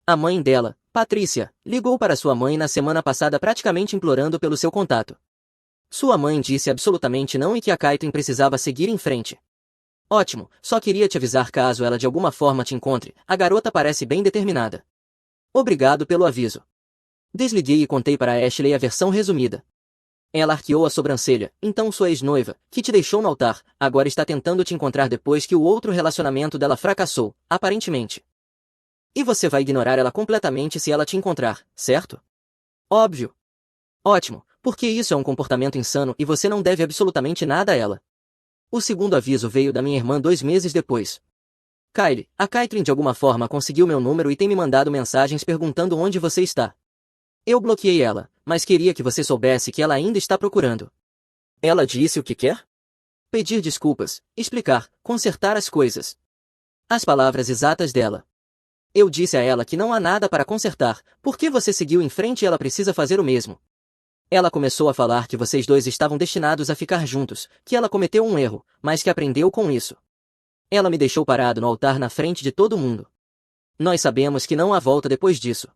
A mãe dela, Patrícia, ligou para sua mãe na semana passada praticamente implorando pelo seu contato. Sua mãe disse absolutamente não e que a Caitlyn precisava seguir em frente. Ótimo, só queria te avisar caso ela de alguma forma te encontre, a garota parece bem determinada. Obrigado pelo aviso. Desliguei e contei para Ashley a versão resumida. Ela arqueou a sobrancelha, então sua ex-noiva, que te deixou no altar, agora está tentando te encontrar depois que o outro relacionamento dela fracassou, aparentemente. E você vai ignorar ela completamente se ela te encontrar, certo? Óbvio. Ótimo, porque isso é um comportamento insano e você não deve absolutamente nada a ela. O segundo aviso veio da minha irmã 2 meses depois. Kylie, a Caitlyn de alguma forma conseguiu meu número e tem me mandado mensagens perguntando onde você está. Eu bloqueei ela, mas queria que você soubesse que ela ainda está procurando. Ela disse o que quer? Pedir desculpas, explicar, consertar as coisas. As palavras exatas dela. Eu disse a ela que não há nada para consertar, porque você seguiu em frente e ela precisa fazer o mesmo. Ela começou a falar que vocês dois estavam destinados a ficar juntos, que ela cometeu um erro, mas que aprendeu com isso. Ela me deixou parado no altar na frente de todo mundo. Nós sabemos que não há volta depois disso.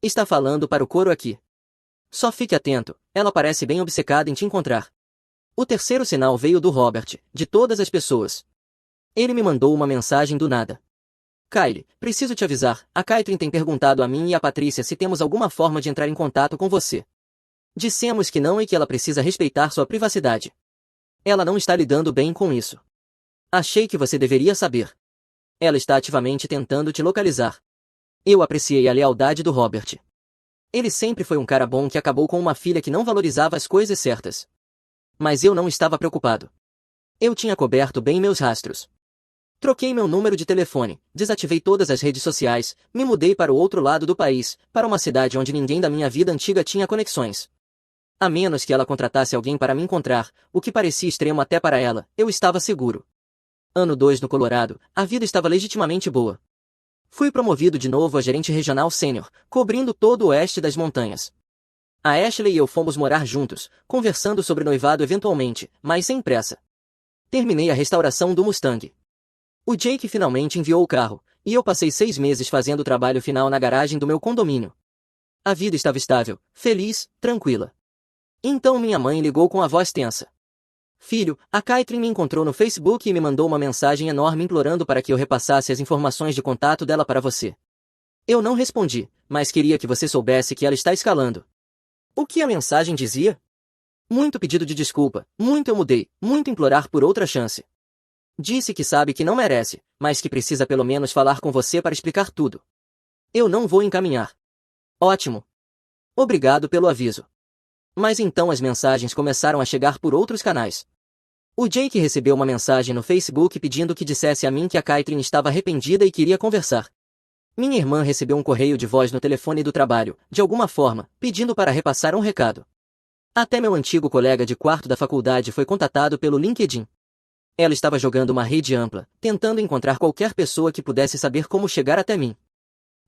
Está falando para o coro aqui. Só fique atento, ela parece bem obcecada em te encontrar. O terceiro sinal veio do Robert, de todas as pessoas. Ele me mandou uma mensagem do nada. Kylie, preciso te avisar, a Caitlyn tem perguntado a mim e a Patrícia se temos alguma forma de entrar em contato com você. Dissemos que não e que ela precisa respeitar sua privacidade. Ela não está lidando bem com isso. Achei que você deveria saber. Ela está ativamente tentando te localizar. Eu apreciei a lealdade do Robert. Ele sempre foi um cara bom que acabou com uma filha que não valorizava as coisas certas. Mas eu não estava preocupado. Eu tinha coberto bem meus rastros. Troquei meu número de telefone, desativei todas as redes sociais, me mudei para o outro lado do país, para uma cidade onde ninguém da minha vida antiga tinha conexões. A menos que ela contratasse alguém para me encontrar, o que parecia extremo até para ela, eu estava seguro. Ano 2 no Colorado, a vida estava legitimamente boa. Fui promovido de novo a gerente regional sênior, cobrindo todo o oeste das montanhas. A Ashley e eu fomos morar juntos, conversando sobre noivado eventualmente, mas sem pressa. Terminei a restauração do Mustang. O Jake finalmente enviou o carro, e eu passei 6 meses fazendo o trabalho final na garagem do meu condomínio. A vida estava estável, feliz, tranquila. Então minha mãe ligou com a voz tensa. Filho, a Caitlyn me encontrou no Facebook e me mandou uma mensagem enorme implorando para que eu repassasse as informações de contato dela para você. Eu não respondi, mas queria que você soubesse que ela está escalando. O que a mensagem dizia? Muito pedido de desculpa, muito eu mudei, muito implorar por outra chance. Disse que sabe que não merece, mas que precisa pelo menos falar com você para explicar tudo. Eu não vou encaminhar. Ótimo. Obrigado pelo aviso. Mas então as mensagens começaram a chegar por outros canais. O Jake recebeu uma mensagem no Facebook pedindo que dissesse a mim que a Caitlyn estava arrependida e queria conversar. Minha irmã recebeu um correio de voz no telefone do trabalho, de alguma forma, pedindo para repassar um recado. Até meu antigo colega de quarto da faculdade foi contatado pelo LinkedIn. Ela estava jogando uma rede ampla, tentando encontrar qualquer pessoa que pudesse saber como chegar até mim.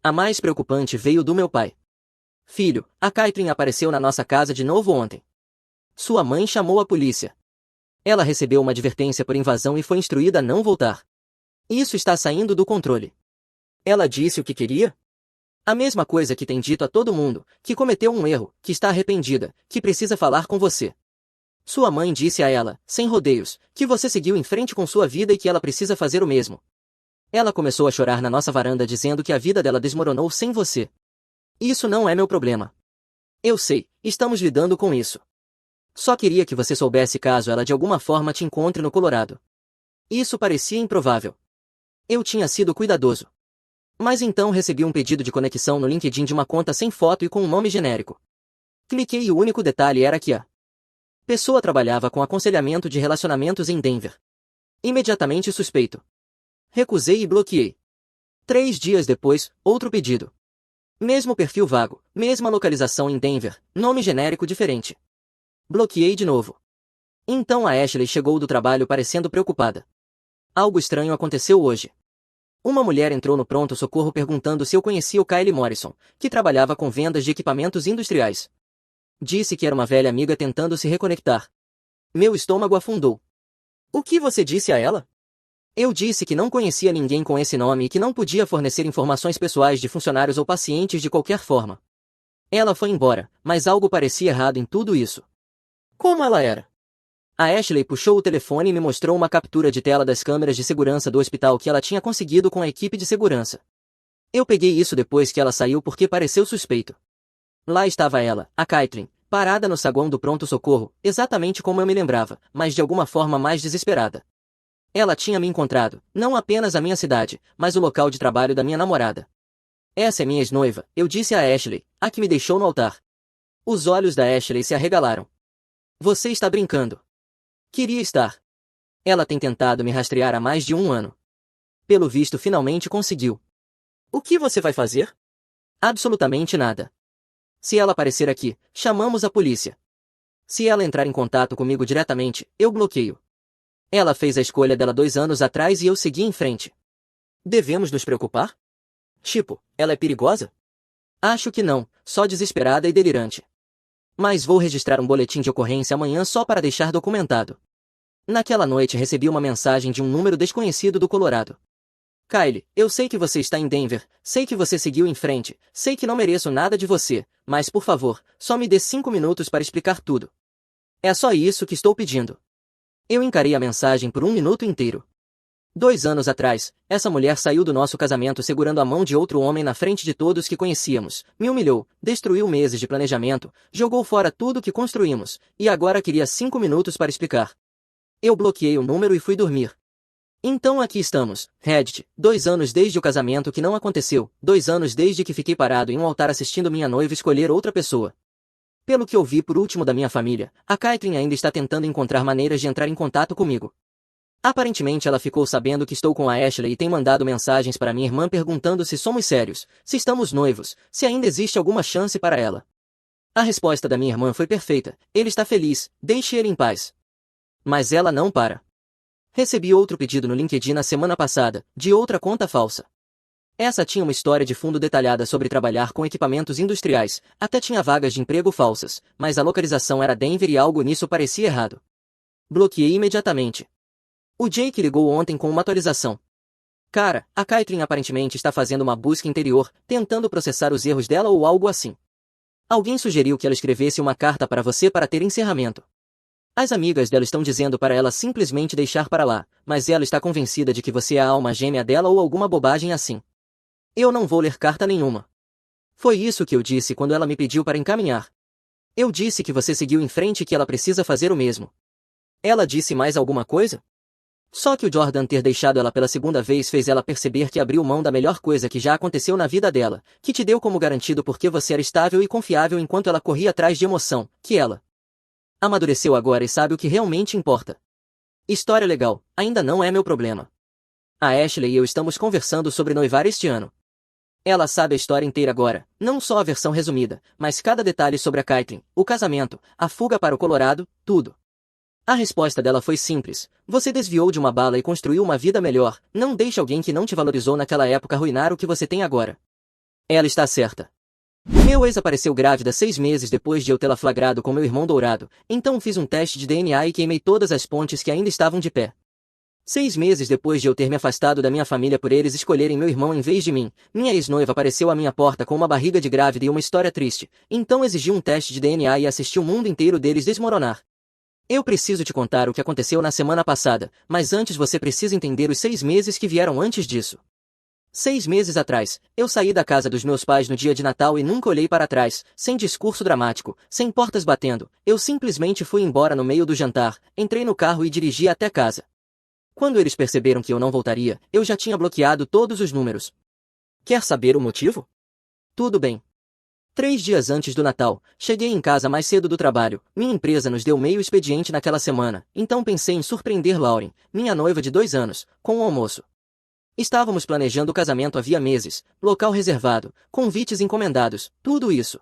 A mais preocupante veio do meu pai. Filho, a Caitlyn apareceu na nossa casa de novo ontem. Sua mãe chamou a polícia. Ela recebeu uma advertência por invasão e foi instruída a não voltar. Isso está saindo do controle. Ela disse o que queria? A mesma coisa que tem dito a todo mundo, que cometeu um erro, que está arrependida, que precisa falar com você. Sua mãe disse a ela, sem rodeios, que você seguiu em frente com sua vida e que ela precisa fazer o mesmo. Ela começou a chorar na nossa varanda dizendo que a vida dela desmoronou sem você. Isso não é meu problema. Eu sei, estamos lidando com isso. Só queria que você soubesse caso ela de alguma forma te encontre no Colorado. Isso parecia improvável. Eu tinha sido cuidadoso. Mas então recebi um pedido de conexão no LinkedIn de uma conta sem foto e com um nome genérico. Cliquei e o único detalhe era que a pessoa trabalhava com aconselhamento de relacionamentos em Denver. Imediatamente suspeito. Recusei e bloqueei. 3 dias depois, outro pedido. Mesmo perfil vago, mesma localização em Denver, nome genérico diferente. Bloqueei de novo. Então a Ashley chegou do trabalho parecendo preocupada. Algo estranho aconteceu hoje. Uma mulher entrou no pronto-socorro perguntando se eu conhecia o Kyle Morrison, que trabalhava com vendas de equipamentos industriais. Disse que era uma velha amiga tentando se reconectar. Meu estômago afundou. O que você disse a ela? Eu disse que não conhecia ninguém com esse nome e que não podia fornecer informações pessoais de funcionários ou pacientes de qualquer forma. Ela foi embora, mas algo parecia errado em tudo isso. Como ela era? A Ashley puxou o telefone e me mostrou uma captura de tela das câmeras de segurança do hospital que ela tinha conseguido com a equipe de segurança. Eu peguei isso depois que ela saiu porque pareceu suspeito. Lá estava ela, a Caitlin, parada no saguão do pronto-socorro, exatamente como eu me lembrava, mas de alguma forma mais desesperada. Ela tinha me encontrado, não apenas a minha cidade, mas o local de trabalho da minha namorada. Essa é minha ex-noiva, eu disse a Ashley, a que me deixou no altar. Os olhos da Ashley se arregalaram. Você está brincando. Queria estar. Ela tem tentado me rastrear há mais de um ano. Pelo visto, finalmente conseguiu. O que você vai fazer? Absolutamente nada. Se ela aparecer aqui, chamamos a polícia. Se ela entrar em contato comigo diretamente, eu bloqueio. Ela fez a escolha dela 2 anos atrás e eu segui em frente. Devemos nos preocupar? Tipo, ela é perigosa? Acho que não, só desesperada e delirante. Mas vou registrar um boletim de ocorrência amanhã só para deixar documentado. Naquela noite recebi uma mensagem de um número desconhecido do Colorado. Kyle, eu sei que você está em Denver, sei que você seguiu em frente, sei que não mereço nada de você, mas por favor, só me dê 5 minutos para explicar tudo. É só isso que estou pedindo. Eu encarei a mensagem por 1 minuto inteiro. 2 anos atrás, essa mulher saiu do nosso casamento segurando a mão de outro homem na frente de todos que conhecíamos, me humilhou, destruiu meses de planejamento, jogou fora tudo que construímos, e agora queria 5 minutos para explicar. Eu bloqueei o número e fui dormir. Então aqui estamos, Reddit, 2 anos desde o casamento que não aconteceu, 2 anos desde que fiquei parado em um altar assistindo minha noiva escolher outra pessoa. Pelo que ouvi por último da minha família, a Caitlin ainda está tentando encontrar maneiras de entrar em contato comigo. Aparentemente ela ficou sabendo que estou com a Ashley e tem mandado mensagens para minha irmã perguntando se somos sérios, se estamos noivos, se ainda existe alguma chance para ela. A resposta da minha irmã foi perfeita, ele está feliz, deixe ele em paz. Mas ela não para. Recebi outro pedido no LinkedIn na semana passada, de outra conta falsa. Essa tinha uma história de fundo detalhada sobre trabalhar com equipamentos industriais, até tinha vagas de emprego falsas, mas a localização era Denver e algo nisso parecia errado. Bloqueei imediatamente. O Jake ligou ontem com uma atualização. Cara, a Caitlin aparentemente está fazendo uma busca interior, tentando processar os erros dela ou algo assim. Alguém sugeriu que ela escrevesse uma carta para você para ter encerramento. As amigas dela estão dizendo para ela simplesmente deixar para lá, mas ela está convencida de que você é a alma gêmea dela ou alguma bobagem assim. Eu não vou ler carta nenhuma. Foi isso que eu disse quando ela me pediu para encaminhar. Eu disse que você seguiu em frente e que ela precisa fazer o mesmo. Ela disse mais alguma coisa? Só que o Jordan ter deixado ela pela segunda vez fez ela perceber que abriu mão da melhor coisa que já aconteceu na vida dela, que te deu como garantido porque você era estável e confiável enquanto ela corria atrás de emoção, que ela amadureceu agora e sabe o que realmente importa. História legal, ainda não é meu problema. A Ashley e eu estamos conversando sobre noivar este ano. Ela sabe a história inteira agora, não só a versão resumida, mas cada detalhe sobre a Caitlin, o casamento, a fuga para o Colorado, tudo. A resposta dela foi simples, você desviou de uma bala e construiu uma vida melhor, não deixe alguém que não te valorizou naquela época arruinar o que você tem agora. Ela está certa. Meu ex apareceu grávida 6 meses depois de eu tê-la flagrado com meu irmão dourado, então fiz um teste de DNA e queimei todas as pontes que ainda estavam de pé. 6 meses depois de eu ter me afastado da minha família por eles escolherem meu irmão em vez de mim, minha ex-noiva apareceu à minha porta com uma barriga de grávida e uma história triste, então exigi um teste de DNA e assisti o mundo inteiro deles desmoronar. Eu preciso te contar o que aconteceu na semana passada, mas antes você precisa entender os 6 meses que vieram antes disso. 6 meses atrás, eu saí da casa dos meus pais no dia de Natal e nunca olhei para trás, sem discurso dramático, sem portas batendo, eu simplesmente fui embora no meio do jantar, entrei no carro e dirigi até casa. Quando eles perceberam que eu não voltaria, eu já tinha bloqueado todos os números. Quer saber o motivo? Tudo bem. 3 dias antes do Natal, cheguei em casa mais cedo do trabalho, minha empresa nos deu meio expediente naquela semana, então pensei em surpreender Lauren, minha noiva de 2 anos, com um almoço. Estávamos planejando o casamento havia meses, local reservado, convites encomendados, tudo isso.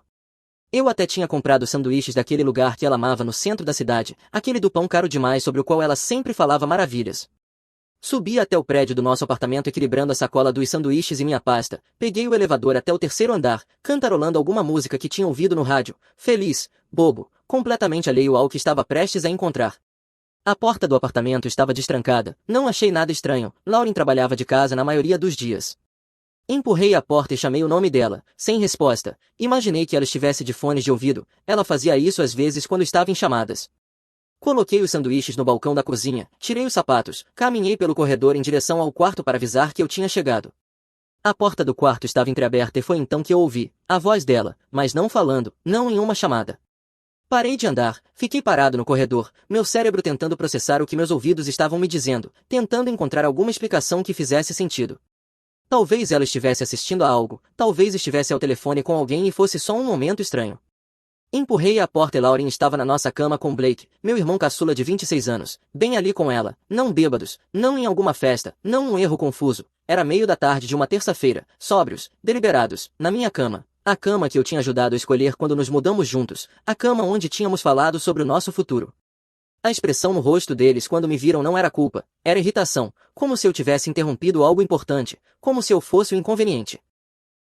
Eu até tinha comprado sanduíches daquele lugar que ela amava no centro da cidade, aquele do pão caro demais sobre o qual ela sempre falava maravilhas. Subi até o prédio do nosso apartamento equilibrando a sacola dos sanduíches e minha pasta. Peguei o elevador até o terceiro andar, cantarolando alguma música que tinha ouvido no rádio. Feliz, bobo, completamente alheio ao que estava prestes a encontrar. A porta do apartamento estava destrancada. Não achei nada estranho. Lauren trabalhava de casa na maioria dos dias. Empurrei a porta e chamei o nome dela, sem resposta. Imaginei que ela estivesse de fones de ouvido. Ela fazia isso às vezes quando estava em chamadas. Coloquei os sanduíches no balcão da cozinha, tirei os sapatos, caminhei pelo corredor em direção ao quarto para avisar que eu tinha chegado. A porta do quarto estava entreaberta e foi então que eu ouvi a voz dela, mas não falando, não em uma chamada. Parei de andar, fiquei parado no corredor, meu cérebro tentando processar o que meus ouvidos estavam me dizendo, tentando encontrar alguma explicação que fizesse sentido. Talvez ela estivesse assistindo a algo, talvez estivesse ao telefone com alguém e fosse só um momento estranho. Empurrei a porta e Lauren estava na nossa cama com Blake, meu irmão caçula de 26 anos, bem ali com ela, não bêbados, não em alguma festa, não um erro confuso. Era meio da tarde de uma terça-feira, sóbrios, deliberados, na minha cama. A cama que eu tinha ajudado a escolher quando nos mudamos juntos, a cama onde tínhamos falado sobre o nosso futuro. A expressão no rosto deles quando me viram não era culpa, era irritação, como se eu tivesse interrompido algo importante, como se eu fosse o inconveniente.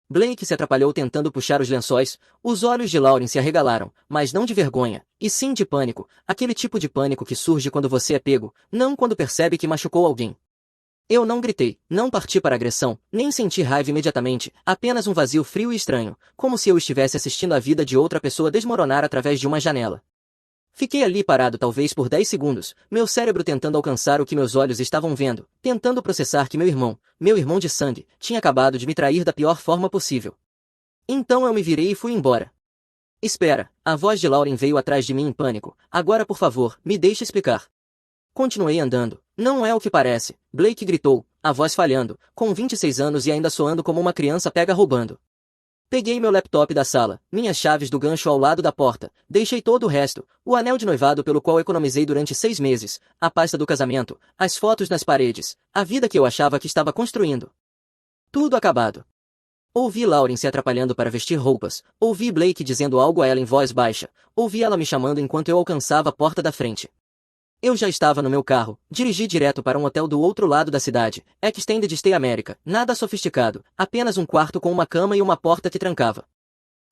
Blake se atrapalhou tentando puxar os lençóis, os olhos de Lauren se arregalaram, mas não de vergonha, e sim de pânico, aquele tipo de pânico que surge quando você é pego, não quando percebe que machucou alguém. Eu não gritei, não parti para agressão, nem senti raiva imediatamente, apenas um vazio frio e estranho, como se eu estivesse assistindo a vida de outra pessoa desmoronar através de uma janela. Fiquei ali parado talvez por 10 segundos, meu cérebro tentando alcançar o que meus olhos estavam vendo, tentando processar que meu irmão de sangue, tinha acabado de me trair da pior forma possível. Então eu me virei e fui embora. Espera, a voz de Lauren veio atrás de mim em pânico. Agora por favor, me deixe explicar. Continuei andando. Não é o que parece, Blake gritou, a voz falhando, com 26 anos e ainda soando como uma criança pega roubando. Peguei meu laptop da sala, minhas chaves do gancho ao lado da porta, deixei todo o resto, o anel de noivado pelo qual economizei durante 6 meses, a pasta do casamento, as fotos nas paredes, a vida que eu achava que estava construindo. Tudo acabado. Ouvi Lauren se atrapalhando para vestir roupas, ouvi Blake dizendo algo a ela em voz baixa, ouvi ela me chamando enquanto eu alcançava a porta da frente. Eu já estava no meu carro, dirigi direto para um hotel do outro lado da cidade, Extended Stay America, nada sofisticado, apenas um quarto com uma cama e uma porta que trancava.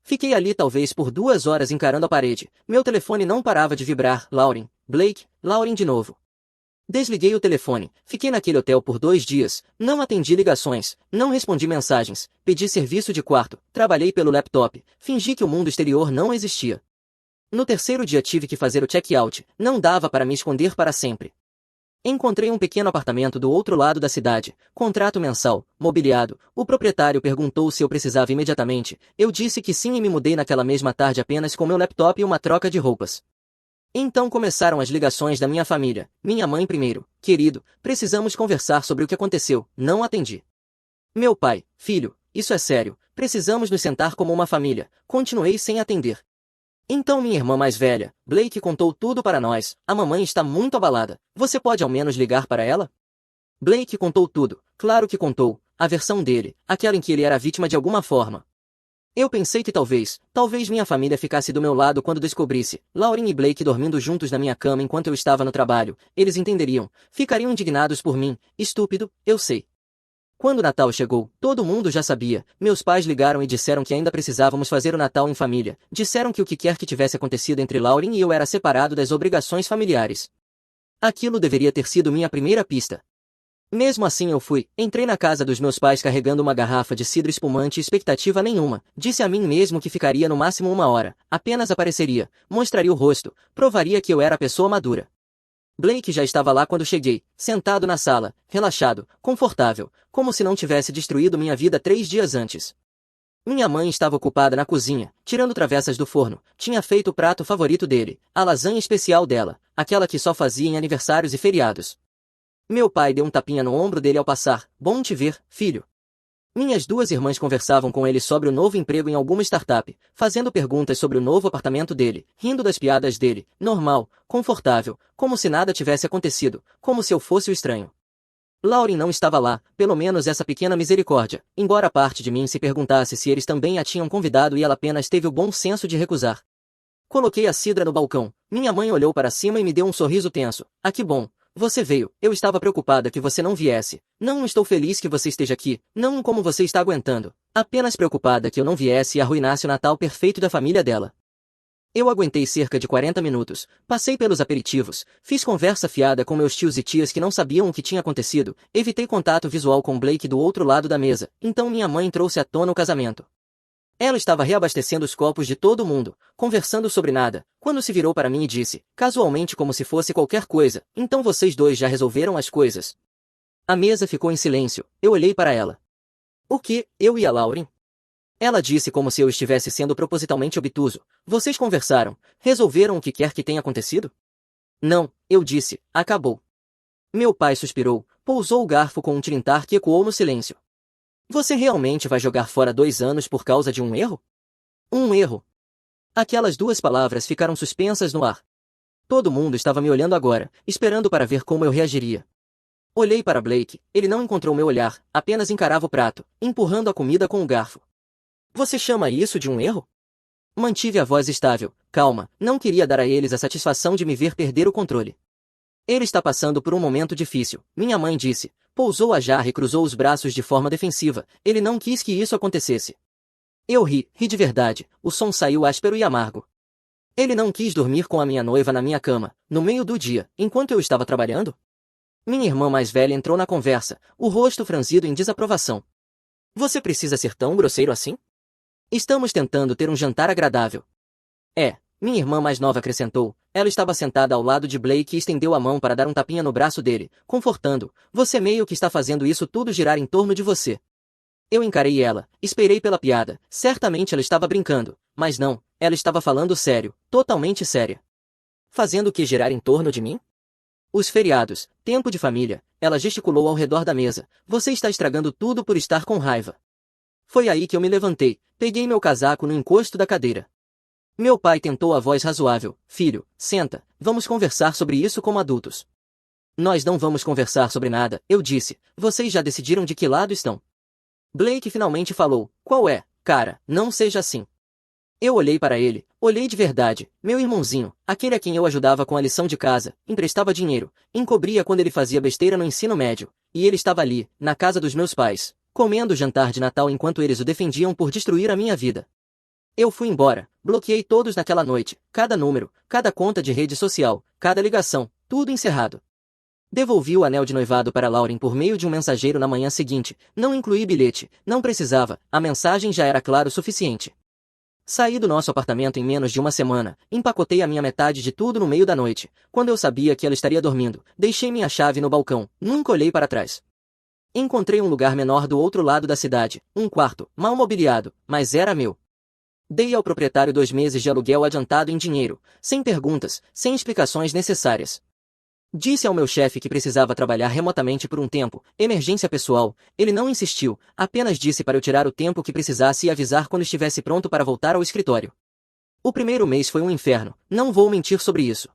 Fiquei ali talvez por 2 horas encarando a parede, meu telefone não parava de vibrar, Lauren, Blake, Lauren de novo. Desliguei o telefone, fiquei naquele hotel por 2 dias, não atendi ligações, não respondi mensagens, pedi serviço de quarto, trabalhei pelo laptop, fingi que o mundo exterior não existia. No terceiro dia tive que fazer o check-out, não dava para me esconder para sempre. Encontrei um pequeno apartamento do outro lado da cidade, contrato mensal, mobiliado, o proprietário perguntou se eu precisava imediatamente, eu disse que sim e me mudei naquela mesma tarde apenas com meu laptop e uma troca de roupas. Então começaram as ligações da minha família, minha mãe primeiro, querido, precisamos conversar sobre o que aconteceu, não atendi. Meu pai, filho, isso é sério, precisamos nos sentar como uma família, continuei sem atender. Então minha irmã mais velha, Blake contou tudo para nós, a mamãe está muito abalada, você pode ao menos ligar para ela? Blake contou tudo, claro que contou, a versão dele, aquela em que ele era vítima de alguma forma. Eu pensei que talvez minha família ficasse do meu lado quando descobrisse, Lauren e Blake dormindo juntos na minha cama enquanto eu estava no trabalho, eles entenderiam, ficariam indignados por mim, estúpido, eu sei. Quando o Natal chegou, todo mundo já sabia. Meus pais ligaram e disseram que ainda precisávamos fazer o Natal em família. Disseram que o que quer que tivesse acontecido entre Lauren e eu era separado das obrigações familiares. Aquilo deveria ter sido minha primeira pista. Mesmo assim eu fui, entrei na casa dos meus pais carregando uma garrafa de cidro espumante e expectativa nenhuma. Disse a mim mesmo que ficaria no máximo 1 hora, apenas apareceria, mostraria o rosto, provaria que eu era a pessoa madura. Blake já estava lá quando cheguei, sentado na sala, relaxado, confortável, como se não tivesse destruído minha vida 3 dias antes. Minha mãe estava ocupada na cozinha, tirando travessas do forno, tinha feito o prato favorito dele, a lasanha especial dela, aquela que só fazia em aniversários e feriados. Meu pai deu um tapinha no ombro dele ao passar, bom te ver, filho. Minhas 2 irmãs conversavam com ele sobre o novo emprego em alguma startup, fazendo perguntas sobre o novo apartamento dele, rindo das piadas dele, normal, confortável, como se nada tivesse acontecido, como se eu fosse o estranho. Lauren não estava lá, pelo menos essa pequena misericórdia, embora parte de mim se perguntasse se eles também a tinham convidado e ela apenas teve o bom senso de recusar. Coloquei a cidra no balcão, minha mãe olhou para cima e me deu um sorriso tenso, ah que bom, Você veio, eu estava preocupada que você não viesse. Não estou feliz que você esteja aqui, não como você está aguentando. Apenas preocupada que eu não viesse e arruinasse o Natal perfeito da família dela. Eu aguentei cerca de 40 minutos, passei pelos aperitivos, fiz conversa fiada com meus tios e tias que não sabiam o que tinha acontecido, evitei contato visual com Blake do outro lado da mesa, então minha mãe trouxe à tona o casamento. Ela estava reabastecendo os copos de todo mundo, conversando sobre nada, quando se virou para mim e disse, casualmente como se fosse qualquer coisa, então vocês dois já resolveram as coisas. A mesa ficou em silêncio, eu olhei para ela. O que, eu e a Lauren? Ela disse como se eu estivesse sendo propositalmente obtuso. Vocês conversaram, resolveram o que quer que tenha acontecido? Não, eu disse, acabou. Meu pai suspirou, pousou o garfo com um tilintar que ecoou no silêncio. Você realmente vai jogar fora 2 anos por causa de um erro? Um erro. Aquelas duas palavras ficaram suspensas no ar. Todo mundo estava me olhando agora, esperando para ver como eu reagiria. Olhei para Blake, ele não encontrou meu olhar, apenas encarava o prato, empurrando a comida com o garfo. Você chama isso de um erro? Mantive a voz estável, calma, não queria dar a eles a satisfação de me ver perder o controle. Ele está passando por um momento difícil, minha mãe disse. Pousou a jarra e cruzou os braços de forma defensiva, ele não quis que isso acontecesse. Eu ri de verdade, o som saiu áspero e amargo. Ele não quis dormir com a minha noiva na minha cama, no meio do dia, enquanto eu estava trabalhando? Minha irmã mais velha entrou na conversa, o rosto franzido em desaprovação. Você precisa ser tão grosseiro assim? Estamos tentando ter um jantar agradável. Minha irmã mais nova acrescentou. Ela estava sentada ao lado de Blake e estendeu a mão para dar um tapinha no braço dele, confortando. Você meio que está fazendo isso tudo girar em torno de você. Eu encarei ela, esperei pela piada. Certamente ela estava brincando, mas não, ela estava falando sério, totalmente séria. Fazendo o que girar em torno de mim? Os feriados, tempo de família, ela gesticulou ao redor da mesa. Você está estragando tudo por estar com raiva. Foi aí que eu me levantei, peguei meu casaco no encosto da cadeira. Meu pai tentou a voz razoável. Filho, senta, vamos conversar sobre isso como adultos. Nós não vamos conversar sobre nada, eu disse. Vocês já decidiram de que lado estão. Blake finalmente falou. Qual é, cara, não seja assim. Eu olhei para ele, olhei de verdade, meu irmãozinho, aquele a quem eu ajudava com a lição de casa, emprestava dinheiro, encobria quando ele fazia besteira no ensino médio, e ele estava ali, na casa dos meus pais, comendo o jantar de Natal enquanto eles o defendiam por destruir a minha vida. Eu fui embora, bloqueei todos naquela noite, cada número, cada conta de rede social, cada ligação, tudo encerrado. Devolvi o anel de noivado para Lauren por meio de um mensageiro na manhã seguinte, não incluí bilhete, não precisava, a mensagem já era clara o suficiente. Saí do nosso apartamento em menos de uma semana, empacotei a minha metade de tudo no meio da noite, quando eu sabia que ela estaria dormindo, deixei minha chave no balcão, nunca olhei para trás. Encontrei um lugar menor do outro lado da cidade, um quarto, mal mobiliado, mas era meu. Dei ao proprietário 2 meses de aluguel adiantado em dinheiro, sem perguntas, sem explicações necessárias. Disse ao meu chefe que precisava trabalhar remotamente por um tempo, emergência pessoal, ele não insistiu, apenas disse para eu tirar o tempo que precisasse e avisar quando estivesse pronto para voltar ao escritório. O primeiro mês foi um inferno, não vou mentir sobre isso.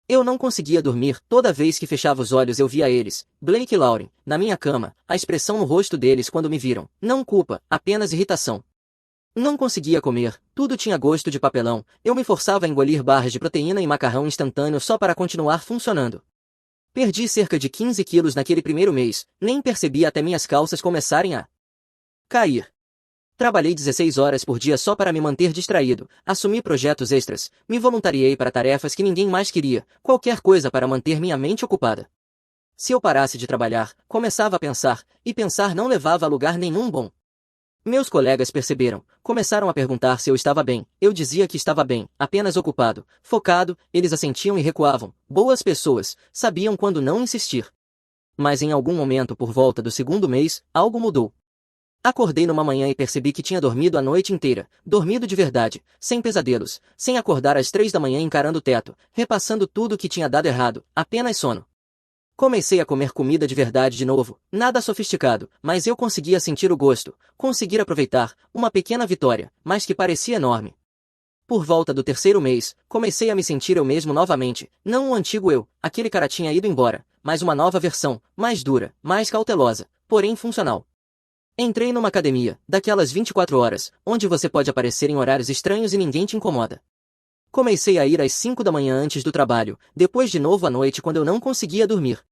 Eu não conseguia dormir, toda vez que fechava os olhos eu via eles, Blake e Lauren, na minha cama, a expressão no rosto deles quando me viram, não culpa, apenas irritação. Não conseguia comer, tudo tinha gosto de papelão, eu me forçava a engolir barras de proteína e macarrão instantâneo só para continuar funcionando. Perdi cerca de 15 quilos naquele primeiro mês, nem percebi até minhas calças começarem a cair. Trabalhei 16 horas por dia só para me manter distraído, assumi projetos extras, me voluntariei para tarefas que ninguém mais queria, qualquer coisa para manter minha mente ocupada. Se eu parasse de trabalhar, começava a pensar, e pensar não levava a lugar nenhum bom. Meus colegas perceberam, começaram a perguntar se eu estava bem, eu dizia que estava bem, apenas ocupado, focado, eles assentiam e recuavam, boas pessoas, sabiam quando não insistir. Mas em algum momento por volta do segundo mês, algo mudou. Acordei numa manhã e percebi que tinha dormido a noite inteira, dormido de verdade, sem pesadelos, sem acordar às 3 da manhã encarando o teto, repassando tudo o que tinha dado errado, apenas sono. Comecei a comer comida de verdade de novo, nada sofisticado, mas eu conseguia sentir o gosto, conseguir aproveitar, uma pequena vitória, mas que parecia enorme. Por volta do terceiro mês, comecei a me sentir eu mesmo novamente, não o antigo eu, aquele cara tinha ido embora, mas uma nova versão, mais dura, mais cautelosa, porém funcional. Entrei numa academia, daquelas 24 horas, onde você pode aparecer em horários estranhos e ninguém te incomoda. Comecei a ir às 5 da manhã antes do trabalho, depois de novo à noite quando eu não conseguia dormir.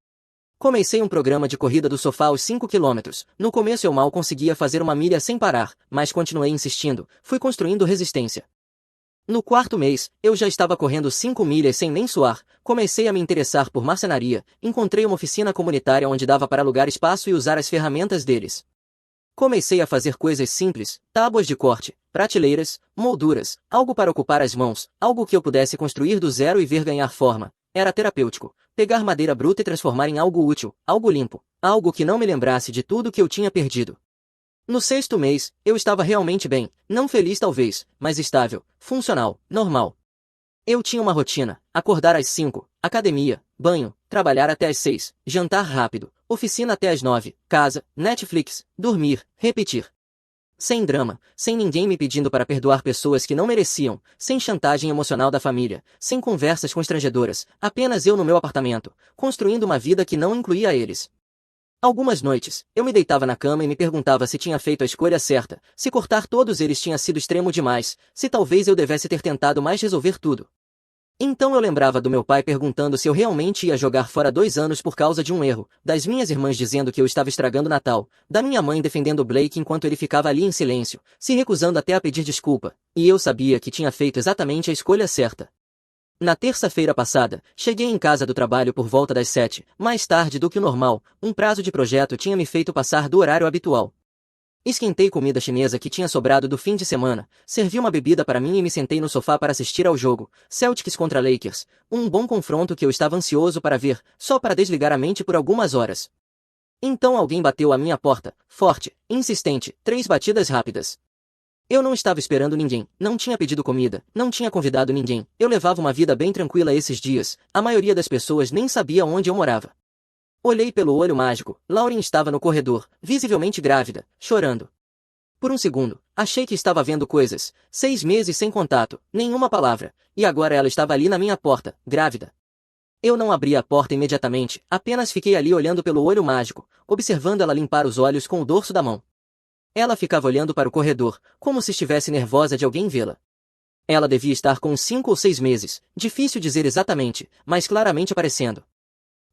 Comecei um programa de corrida do sofá aos 5 quilômetros. No começo eu mal conseguia fazer uma milha sem parar, mas continuei insistindo, fui construindo resistência. No quarto mês, eu já estava correndo 5 milhas sem nem suar, comecei a me interessar por marcenaria, encontrei uma oficina comunitária onde dava para alugar espaço e usar as ferramentas deles. Comecei a fazer coisas simples, tábuas de corte, prateleiras, molduras, algo para ocupar as mãos, algo que eu pudesse construir do zero e ver ganhar forma. Era terapêutico, pegar madeira bruta e transformar em algo útil, algo limpo, algo que não me lembrasse de tudo que eu tinha perdido. No sexto mês, eu estava realmente bem, não feliz talvez, mas estável, funcional, normal. Eu tinha uma rotina: acordar às 5, academia, banho, trabalhar até às 6, jantar rápido, oficina até às 9, casa, Netflix, dormir, repetir. Sem drama, sem ninguém me pedindo para perdoar pessoas que não mereciam, sem chantagem emocional da família, sem conversas constrangedoras, apenas eu no meu apartamento, construindo uma vida que não incluía eles. Algumas noites, eu me deitava na cama e me perguntava se tinha feito a escolha certa, se cortar todos eles tinha sido extremo demais, se talvez eu devesse ter tentado mais resolver tudo. Então eu lembrava do meu pai perguntando se eu realmente ia jogar fora 2 anos por causa de um erro, das minhas irmãs dizendo que eu estava estragando o Natal, da minha mãe defendendo Blake enquanto ele ficava ali em silêncio, se recusando até a pedir desculpa, e eu sabia que tinha feito exatamente a escolha certa. Na terça-feira passada, cheguei em casa do trabalho por volta das 7, mais tarde do que o normal, um prazo de projeto tinha me feito passar do horário habitual. Esquentei comida chinesa que tinha sobrado do fim de semana, servi uma bebida para mim e me sentei no sofá para assistir ao jogo, Celtics contra Lakers, um bom confronto que eu estava ansioso para ver, só para desligar a mente por algumas horas. Então alguém bateu à minha porta, forte, insistente, 3 batidas rápidas. Eu não estava esperando ninguém, não tinha pedido comida, não tinha convidado ninguém, eu levava uma vida bem tranquila esses dias, a maioria das pessoas nem sabia onde eu morava. Olhei pelo olho mágico, Lauren estava no corredor, visivelmente grávida, chorando. Por um segundo, achei que estava vendo coisas, 6 meses sem contato, nenhuma palavra, e agora ela estava ali na minha porta, grávida. Eu não abri a porta imediatamente, apenas fiquei ali olhando pelo olho mágico, observando ela limpar os olhos com o dorso da mão. Ela ficava olhando para o corredor, como se estivesse nervosa de alguém vê-la. Ela devia estar com uns 5 ou 6 meses, difícil dizer exatamente, mas claramente aparecendo.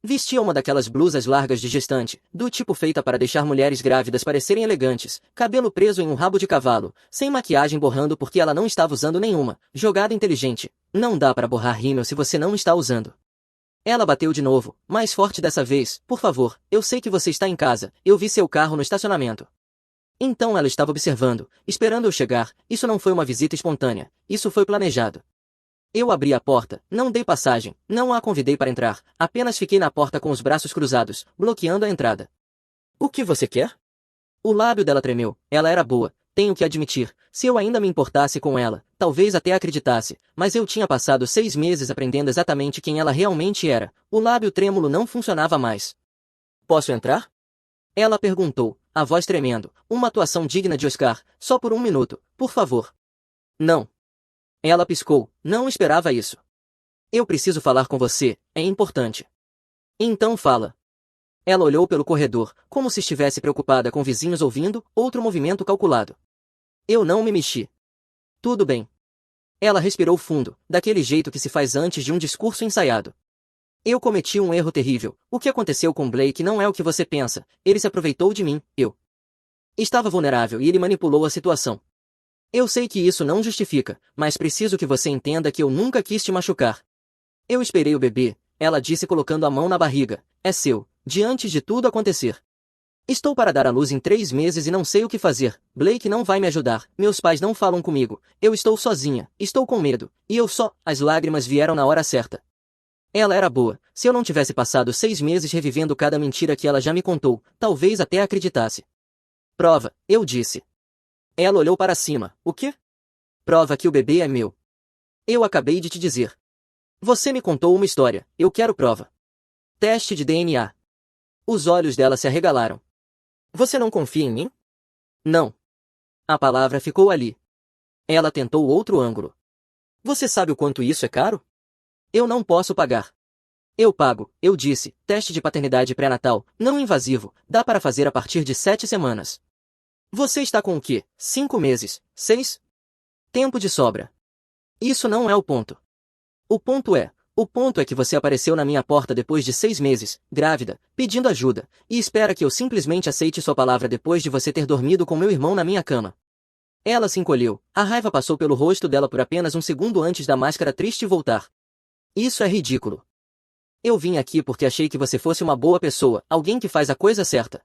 Vestia uma daquelas blusas largas de gestante, do tipo feita para deixar mulheres grávidas parecerem elegantes, cabelo preso em um rabo de cavalo, sem maquiagem borrando porque ela não estava usando nenhuma, jogada inteligente. Não dá para borrar rímel se você não está usando. Ela bateu de novo, mais forte dessa vez. Por favor, eu sei que você está em casa, eu vi seu carro no estacionamento. Então ela estava observando, esperando eu chegar. Isso não foi uma visita espontânea, isso foi planejado. Eu abri a porta, não dei passagem, não a convidei para entrar, apenas fiquei na porta com os braços cruzados, bloqueando a entrada. O que você quer? O lábio dela tremeu, ela era boa, tenho que admitir, se eu ainda me importasse com ela, talvez até acreditasse, mas eu tinha passado 6 meses aprendendo exatamente quem ela realmente era, o lábio trêmulo não funcionava mais. Posso entrar? Ela perguntou, a voz tremendo, uma atuação digna de Oscar, só por 1 minuto, por favor. Não. Ela piscou, não esperava isso. Eu preciso falar com você, é importante. Então fala. Ela olhou pelo corredor, como se estivesse preocupada com vizinhos ouvindo, outro movimento calculado. Eu não me mexi. Tudo bem. Ela respirou fundo, daquele jeito que se faz antes de um discurso ensaiado. Eu cometi um erro terrível. O que aconteceu com Blake não é o que você pensa. Ele se aproveitou de mim, eu. Estava vulnerável e ele manipulou a situação. Eu sei que isso não justifica, mas preciso que você entenda que eu nunca quis te machucar. Eu esperei o bebê, ela disse colocando a mão na barriga. É seu, diante de tudo acontecer. Estou para dar à luz em 3 meses e não sei o que fazer. Blake não vai me ajudar, meus pais não falam comigo, eu estou sozinha, estou com medo, e eu só... As lágrimas vieram na hora certa. Ela era boa, se eu não tivesse passado 6 meses revivendo cada mentira que ela já me contou, talvez até acreditasse. Prova, eu disse. Ela olhou para cima. O quê? Prova que o bebê é meu. Eu acabei de te dizer. Você me contou uma história, eu quero prova. Teste de DNA. Os olhos dela se arregalaram. Você não confia em mim? Não. A palavra ficou ali. Ela tentou outro ângulo. Você sabe o quanto isso é caro? Eu não posso pagar. Eu pago, eu disse, teste de paternidade pré-natal, não invasivo, dá para fazer a partir de 7 semanas. Você está com o quê? 5 meses? 6? Tempo de sobra. Isso não é o ponto. O ponto é que você apareceu na minha porta depois de 6 meses, grávida, pedindo ajuda, e espera que eu simplesmente aceite sua palavra depois de você ter dormido com meu irmão na minha cama. Ela se encolheu, a raiva passou pelo rosto dela por apenas um segundo antes da máscara triste voltar. Isso é ridículo. Eu vim aqui porque achei que você fosse uma boa pessoa, alguém que faz a coisa certa.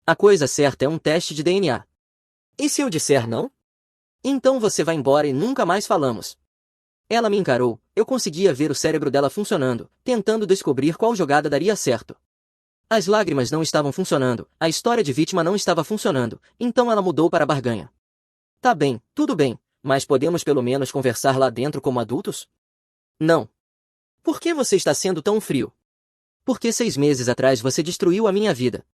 A coisa certa é um teste de DNA. E se eu disser não? Então você vai embora e nunca mais falamos. Ela me encarou, eu conseguia ver o cérebro dela funcionando, tentando descobrir qual jogada daria certo. As lágrimas não estavam funcionando, a história de vítima não estava funcionando, então ela mudou para a barganha. Tá bem, tudo bem, mas podemos pelo menos conversar lá dentro como adultos? Não. Por que você está sendo tão frio? Porque 6 meses atrás você destruiu a minha vida.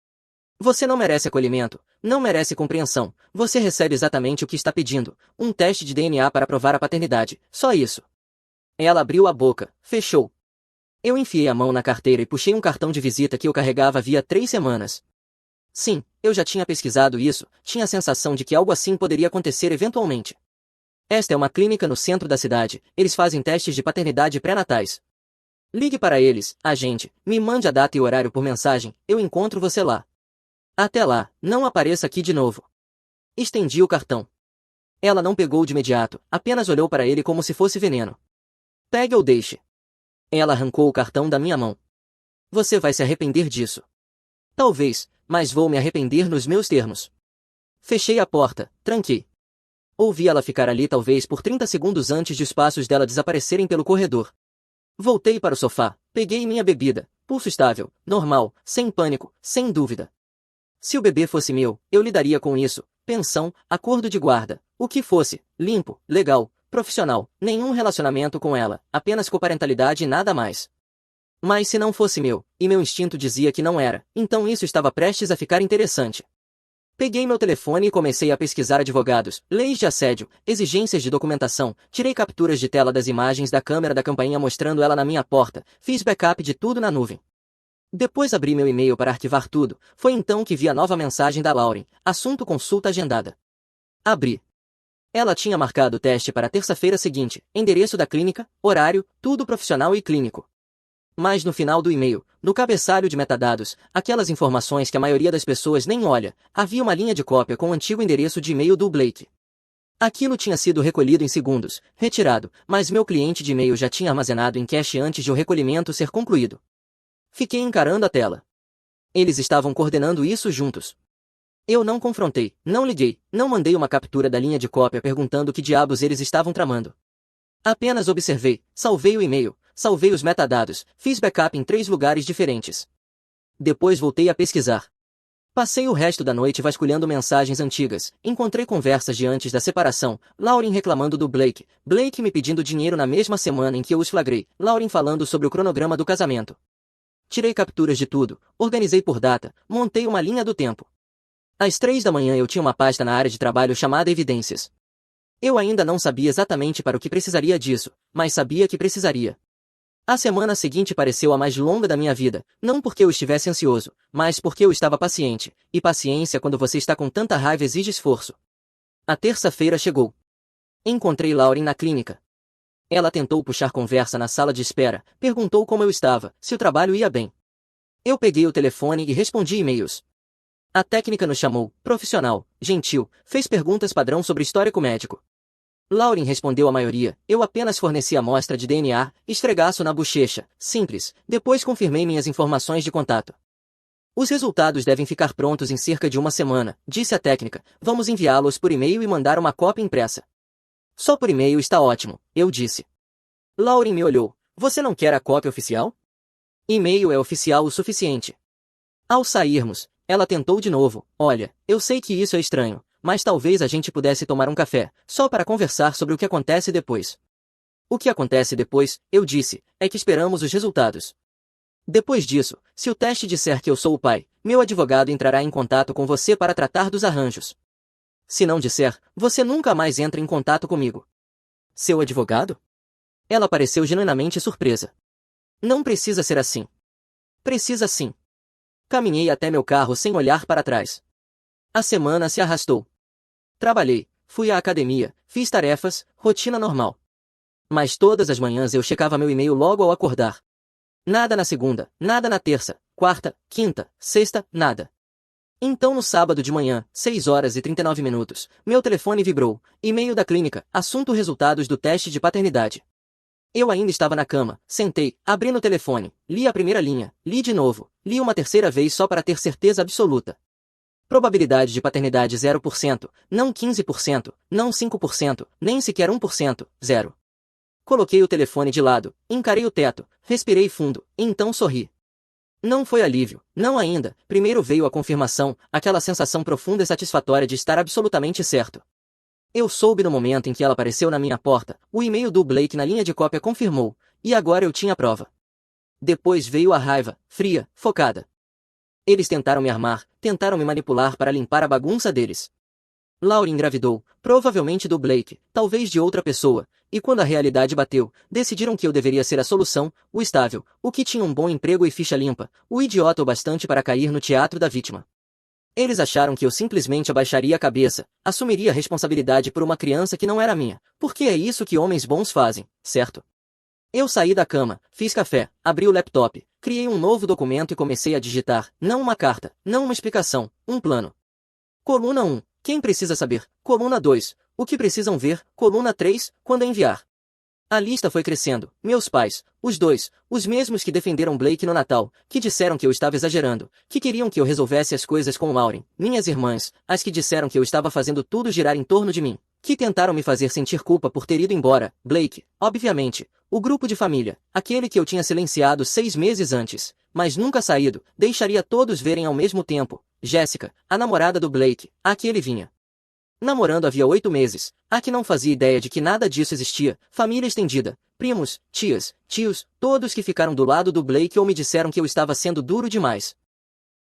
Você não merece acolhimento, não merece compreensão, você recebe exatamente o que está pedindo, um teste de DNA para provar a paternidade, só isso. Ela abriu a boca, fechou. Eu enfiei a mão na carteira e puxei um cartão de visita que eu carregava havia 3 semanas. Sim, eu já tinha pesquisado isso, tinha a sensação de que algo assim poderia acontecer eventualmente. Esta é uma clínica no centro da cidade, eles fazem testes de paternidade pré-natais. Ligue para eles, agente, me mande a data e horário por mensagem, eu encontro você lá. Até lá, não apareça aqui de novo. Estendi o cartão. Ela não pegou de imediato, apenas olhou para ele como se fosse veneno. Pegue ou deixe. Ela arrancou o cartão da minha mão. Você vai se arrepender disso. Talvez, mas vou me arrepender nos meus termos. Fechei a porta, tranquei. Ouvi ela ficar ali talvez por 30 segundos antes de os passos dela desaparecerem pelo corredor. Voltei para o sofá, peguei minha bebida, pulso estável, normal, sem pânico, sem dúvida. Se o bebê fosse meu, eu lidaria com isso, pensão, acordo de guarda, o que fosse, limpo, legal, profissional, nenhum relacionamento com ela, apenas coparentalidade e nada mais. Mas se não fosse meu, e meu instinto dizia que não era, então isso estava prestes a ficar interessante. Peguei meu telefone e comecei a pesquisar advogados, leis de assédio, exigências de documentação, tirei capturas de tela das imagens da câmera da campainha mostrando ela na minha porta, fiz backup de tudo na nuvem. Depois abri meu e-mail para arquivar tudo, foi então que vi a nova mensagem da Lauren, assunto consulta agendada. Abri. Ela tinha marcado o teste para a terça-feira seguinte, endereço da clínica, horário, tudo profissional e clínico. Mas no final do e-mail, no cabeçalho de metadados, aquelas informações que a maioria das pessoas nem olha, havia uma linha de cópia com o antigo endereço de e-mail do Blake. Aquilo tinha sido recolhido em segundos, retirado, mas meu cliente de e-mail já tinha armazenado em cache antes de o recolhimento ser concluído. Fiquei encarando a tela. Eles estavam coordenando isso juntos. Eu não confrontei, não liguei, não mandei uma captura da linha de cópia perguntando que diabos eles estavam tramando. Apenas observei, salvei o e-mail, salvei os metadados, fiz backup em 3 lugares diferentes. Depois voltei a pesquisar. Passei o resto da noite vasculhando mensagens antigas, encontrei conversas de antes da separação, Lauren reclamando do Blake, Blake me pedindo dinheiro na mesma semana em que eu os flagrei, Lauren falando sobre o cronograma do casamento. Tirei capturas de tudo, organizei por data, montei uma linha do tempo. Às 3 da manhã eu tinha uma pasta na área de trabalho chamada Evidências. Eu ainda não sabia exatamente para o que precisaria disso, mas sabia que precisaria. A semana seguinte pareceu a mais longa da minha vida, não porque eu estivesse ansioso, mas porque eu estava paciente, e paciência quando você está com tanta raiva exige esforço. A terça-feira chegou. Encontrei Lauren na clínica. Ela tentou puxar conversa na sala de espera, perguntou como eu estava, se o trabalho ia bem. Eu peguei o telefone e respondi e-mails. A técnica nos chamou, profissional, gentil, fez perguntas padrão sobre histórico médico. Lauren respondeu a maioria, eu apenas forneci a amostra de DNA, esfregaço na bochecha, simples, depois confirmei minhas informações de contato. Os resultados devem ficar prontos em cerca de uma semana, disse a técnica, vamos enviá-los por e-mail e mandar uma cópia impressa. Só por e-mail está ótimo, eu disse. Lauren me olhou, você não quer a cópia oficial? E-mail é oficial o suficiente. Ao sairmos, ela tentou de novo, olha, eu sei que isso é estranho, mas talvez a gente pudesse tomar um café, só para conversar sobre o que acontece depois. O que acontece depois, eu disse, é que esperamos os resultados. Depois disso, se o teste disser que eu sou o pai, meu advogado entrará em contato com você para tratar dos arranjos. Se não disser, você nunca mais entra em contato comigo. Seu advogado? Ela pareceu genuinamente surpresa. Não precisa ser assim. Precisa sim. Caminhei até meu carro sem olhar para trás. A semana se arrastou. Trabalhei, fui à academia, fiz tarefas, rotina normal. Mas todas as manhãs eu checava meu e-mail logo ao acordar. Nada na segunda, nada na terça, quarta, quinta, sexta, nada. Então no sábado de manhã, 6h39, meu telefone vibrou. E-mail da clínica, assunto resultados do teste de paternidade. Eu ainda estava na cama, sentei, abri no telefone, li a primeira linha, li de novo, li uma terceira vez só para ter certeza absoluta. Probabilidade de paternidade 0%, não 15%, não 5%, nem sequer 1%, zero. Coloquei o telefone de lado, encarei o teto, respirei fundo, e então sorri. Não foi alívio, não ainda, primeiro veio a confirmação, aquela sensação profunda e satisfatória de estar absolutamente certo. Eu soube no momento em que ela apareceu na minha porta, o e-mail do Blake na linha de cópia confirmou, e agora eu tinha a prova. Depois veio a raiva, fria, focada. Eles tentaram me armar, tentaram me manipular para limpar a bagunça deles. Lauren engravidou, provavelmente do Blake, talvez de outra pessoa, e quando a realidade bateu, decidiram que eu deveria ser a solução, o estável, o que tinha um bom emprego e ficha limpa, o idiota o bastante para cair no teatro da vítima. Eles acharam que eu simplesmente abaixaria a cabeça, assumiria a responsabilidade por uma criança que não era minha, porque é isso que homens bons fazem, certo? Eu saí da cama, fiz café, abri o laptop, criei um novo documento e comecei a digitar, não uma carta, não uma explicação, um plano. Coluna 1. Quem precisa saber? Coluna 2. O que precisam ver? Coluna 3. Quando enviar? A lista foi crescendo. Meus pais, os dois, os mesmos que defenderam Blake no Natal, que disseram que eu estava exagerando, que queriam que eu resolvesse as coisas com Lauren, minhas irmãs, as que disseram que eu estava fazendo tudo girar em torno de mim, que tentaram me fazer sentir culpa por ter ido embora, Blake, obviamente, o grupo de família, aquele que eu tinha silenciado 6 meses antes, mas nunca saído, deixaria todos verem ao mesmo tempo, Jéssica, a namorada do Blake, a que ele vinha namorando havia 8 meses, a que não fazia ideia de que nada disso existia, família estendida, primos, tias, tios, todos que ficaram do lado do Blake ou me disseram que eu estava sendo duro demais.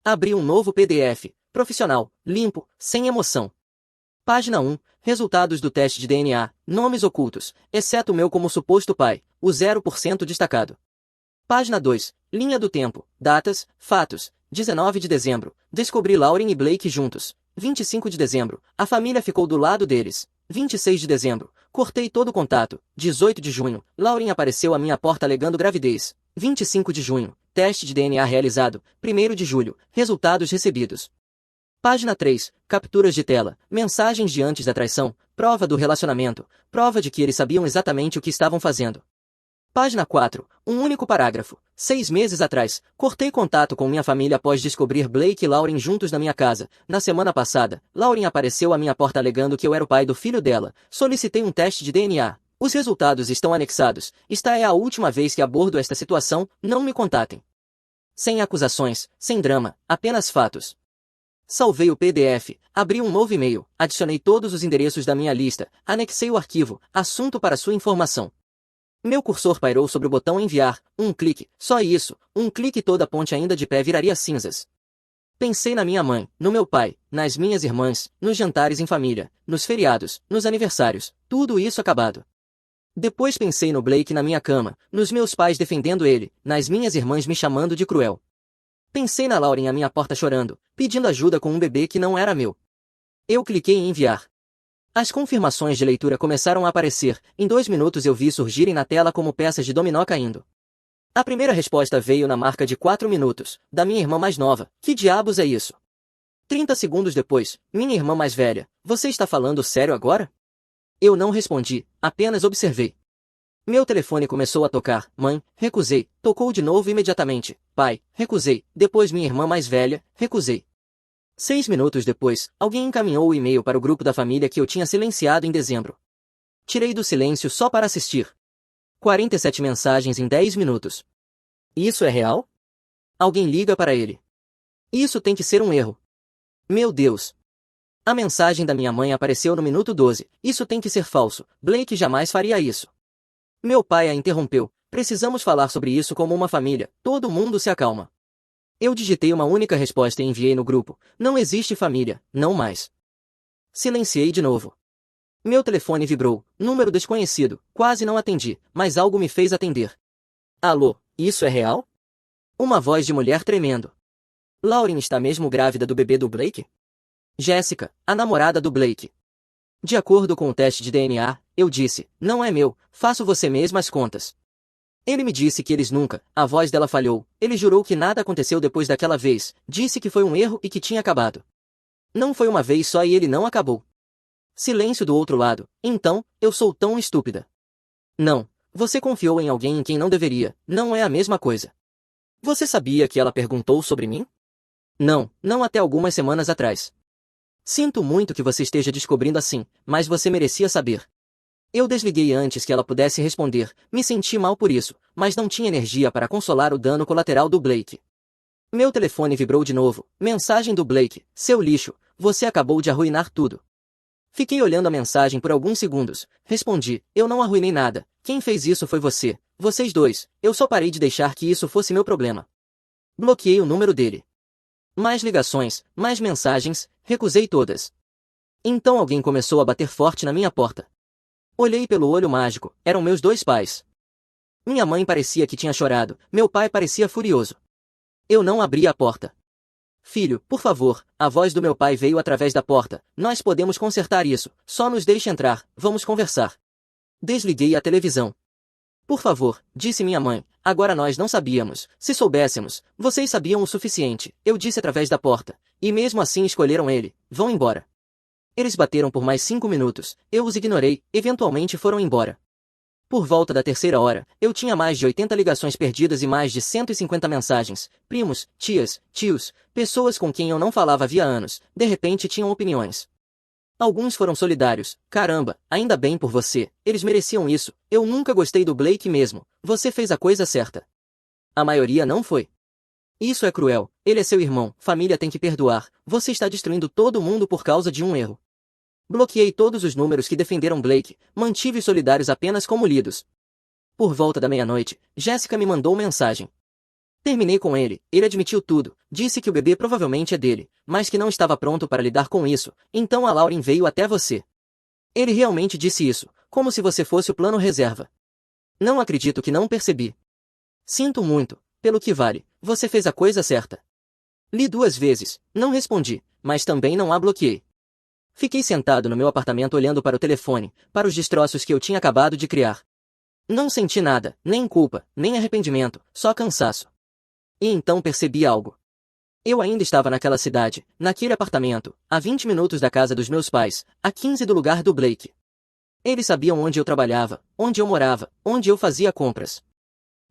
Abri um novo PDF, profissional, limpo, sem emoção. Página 1, resultados do teste de DNA, nomes ocultos, exceto o meu como suposto pai, o 0% destacado. Página 2, linha do tempo, datas, fatos, 19 de dezembro, descobri Lauren e Blake juntos. 25 de dezembro, a família ficou do lado deles. 26 de dezembro, cortei todo o contato. 18 de junho, Lauren apareceu à minha porta alegando gravidez. 25 de junho, teste de DNA realizado. 1º de julho, resultados recebidos. Página 3, capturas de tela, mensagens de antes da traição, prova do relacionamento, prova de que eles sabiam exatamente o que estavam fazendo. Página 4, um único parágrafo. 6 meses atrás, cortei contato com minha família após descobrir Blake e Lauren juntos na minha casa. Na semana passada, Lauren apareceu à minha porta alegando que eu era o pai do filho dela. Solicitei um teste de DNA. Os resultados estão anexados. Esta é a última vez que abordo esta situação, não me contatem. Sem acusações, sem drama, apenas fatos. Salvei o PDF, abri um novo e-mail, adicionei todos os endereços da minha lista, anexei o arquivo, assunto para sua informação. Meu cursor pairou sobre o botão enviar, um clique, só isso, um clique e toda a ponte ainda de pé viraria cinzas. Pensei na minha mãe, no meu pai, nas minhas irmãs, nos jantares em família, nos feriados, nos aniversários, tudo isso acabado. Depois pensei no Blake na minha cama, nos meus pais defendendo ele, nas minhas irmãs me chamando de cruel. Pensei na Lauren à minha porta chorando, pedindo ajuda com um bebê que não era meu. Eu cliquei em enviar. As confirmações de leitura começaram a aparecer, em 2 minutos eu vi surgirem na tela como peças de dominó caindo. A primeira resposta veio na marca de 4 minutos, da minha irmã mais nova. Que diabos é isso? 30 segundos depois, minha irmã mais velha, você está falando sério agora? Eu não respondi, apenas observei. Meu telefone começou a tocar, mãe, recusei, tocou de novo imediatamente, pai, recusei, depois minha irmã mais velha, recusei. 6 minutos depois, alguém encaminhou o e-mail para o grupo da família que eu tinha silenciado em dezembro. Tirei do silêncio só para assistir. 47 mensagens em 10 minutos. Isso é real? Alguém liga para ele. Isso tem que ser um erro. Meu Deus. A mensagem da minha mãe apareceu no minuto 12. Isso tem que ser falso. Blake jamais faria isso. Meu pai a interrompeu. Precisamos falar sobre isso como uma família. Todo mundo se acalma. Eu digitei uma única resposta e enviei no grupo. Não existe família, não mais. Silenciei de novo. Meu telefone vibrou. Número desconhecido. Quase não atendi, mas algo me fez atender. Alô, isso é real? Uma voz de mulher tremendo. Lauren está mesmo grávida do bebê do Blake? Jéssica, a namorada do Blake. De acordo com o teste de DNA, eu disse, não é meu, faço você mesma as contas. Ele me disse que eles nunca, a voz dela falhou, ele jurou que nada aconteceu depois daquela vez, disse que foi um erro e que tinha acabado. Não foi uma vez só e ele não acabou. Silêncio do outro lado, então, eu sou tão estúpida. Não, você confiou em alguém em quem não deveria, não é a mesma coisa. Você sabia que ela perguntou sobre mim? Não, não até algumas semanas atrás. Sinto muito que você esteja descobrindo assim, mas você merecia saber. Eu desliguei antes que ela pudesse responder, me senti mal por isso, mas não tinha energia para consolar o dano colateral do Blake. Meu telefone vibrou de novo, mensagem do Blake, seu lixo, você acabou de arruinar tudo. Fiquei olhando a mensagem por alguns segundos, respondi, eu não arruinei nada, quem fez isso foi você, vocês dois, eu só parei de deixar que isso fosse meu problema. Bloqueei o número dele. Mais ligações, mais mensagens, recusei todas. Então alguém começou a bater forte na minha porta. Olhei pelo olho mágico, eram meus dois pais. Minha mãe parecia que tinha chorado, meu pai parecia furioso. Eu não abri a porta. Filho, por favor, a voz do meu pai veio através da porta, nós podemos consertar isso, só nos deixe entrar, vamos conversar. Desliguei a televisão. Por favor, disse minha mãe, agora nós não sabíamos, se soubéssemos, vocês sabiam o suficiente, eu disse através da porta, e mesmo assim escolheram ele, vão embora. Eles bateram por mais 5 minutos, eu os ignorei, eventualmente foram embora. Por volta da terceira hora, eu tinha mais de 80 ligações perdidas e mais de 150 mensagens, primos, tias, tios, pessoas com quem eu não falava havia anos, de repente tinham opiniões. Alguns foram solidários, caramba, ainda bem por você, eles mereciam isso, eu nunca gostei do Blake mesmo, você fez a coisa certa. A maioria não foi. Isso é cruel, ele é seu irmão, família tem que perdoar, você está destruindo todo mundo por causa de um erro. Bloqueei todos os números que defenderam Blake, mantive os solidários apenas como lidos. Por volta da meia-noite, Jessica me mandou mensagem. Terminei com ele, ele admitiu tudo, disse que o bebê provavelmente é dele, mas que não estava pronto para lidar com isso, então a Lauren veio até você. Ele realmente disse isso, como se você fosse o plano reserva. Não acredito que não percebi. Sinto muito, pelo que vale, você fez a coisa certa. Li 2 vezes, não respondi, mas também não a bloqueei. Fiquei sentado no meu apartamento olhando para o telefone, para os destroços que eu tinha acabado de criar. Não senti nada, nem culpa, nem arrependimento, só cansaço. E então percebi algo. Eu ainda estava naquela cidade, naquele apartamento, a 20 minutos da casa dos meus pais, a 15 do lugar do Blake. Eles sabiam onde eu trabalhava, onde eu morava, onde eu fazia compras.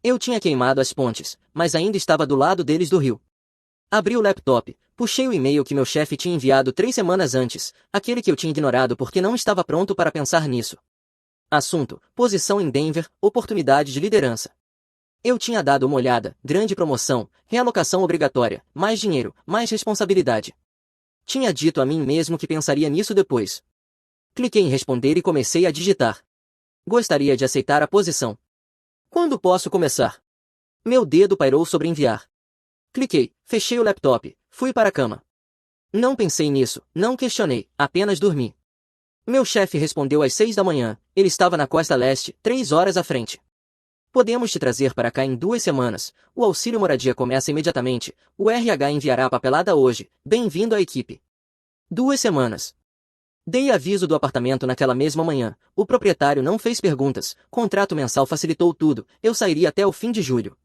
Eu tinha queimado as pontes, mas ainda estava do lado deles do rio. Abri o laptop, puxei o e-mail que meu chefe tinha enviado 3 semanas antes, aquele que eu tinha ignorado porque não estava pronto para pensar nisso. Assunto, posição em Denver, oportunidade de liderança. Eu tinha dado uma olhada, grande promoção, realocação obrigatória, mais dinheiro, mais responsabilidade. Tinha dito a mim mesmo que pensaria nisso depois. Cliquei em responder e comecei a digitar. Gostaria de aceitar a posição. Quando posso começar? Meu dedo pairou sobre enviar. Cliquei, fechei o laptop, fui para a cama. Não pensei nisso, não questionei, apenas dormi. Meu chefe respondeu às 6 da manhã, ele estava na costa leste, 3 horas à frente. Podemos te trazer para cá em 2 semanas, o auxílio moradia começa imediatamente, o RH enviará a papelada hoje, bem-vindo à equipe. 2 semanas. Dei aviso do apartamento naquela mesma manhã, o proprietário não fez perguntas, contrato mensal facilitou tudo, eu sairia até o fim de julho.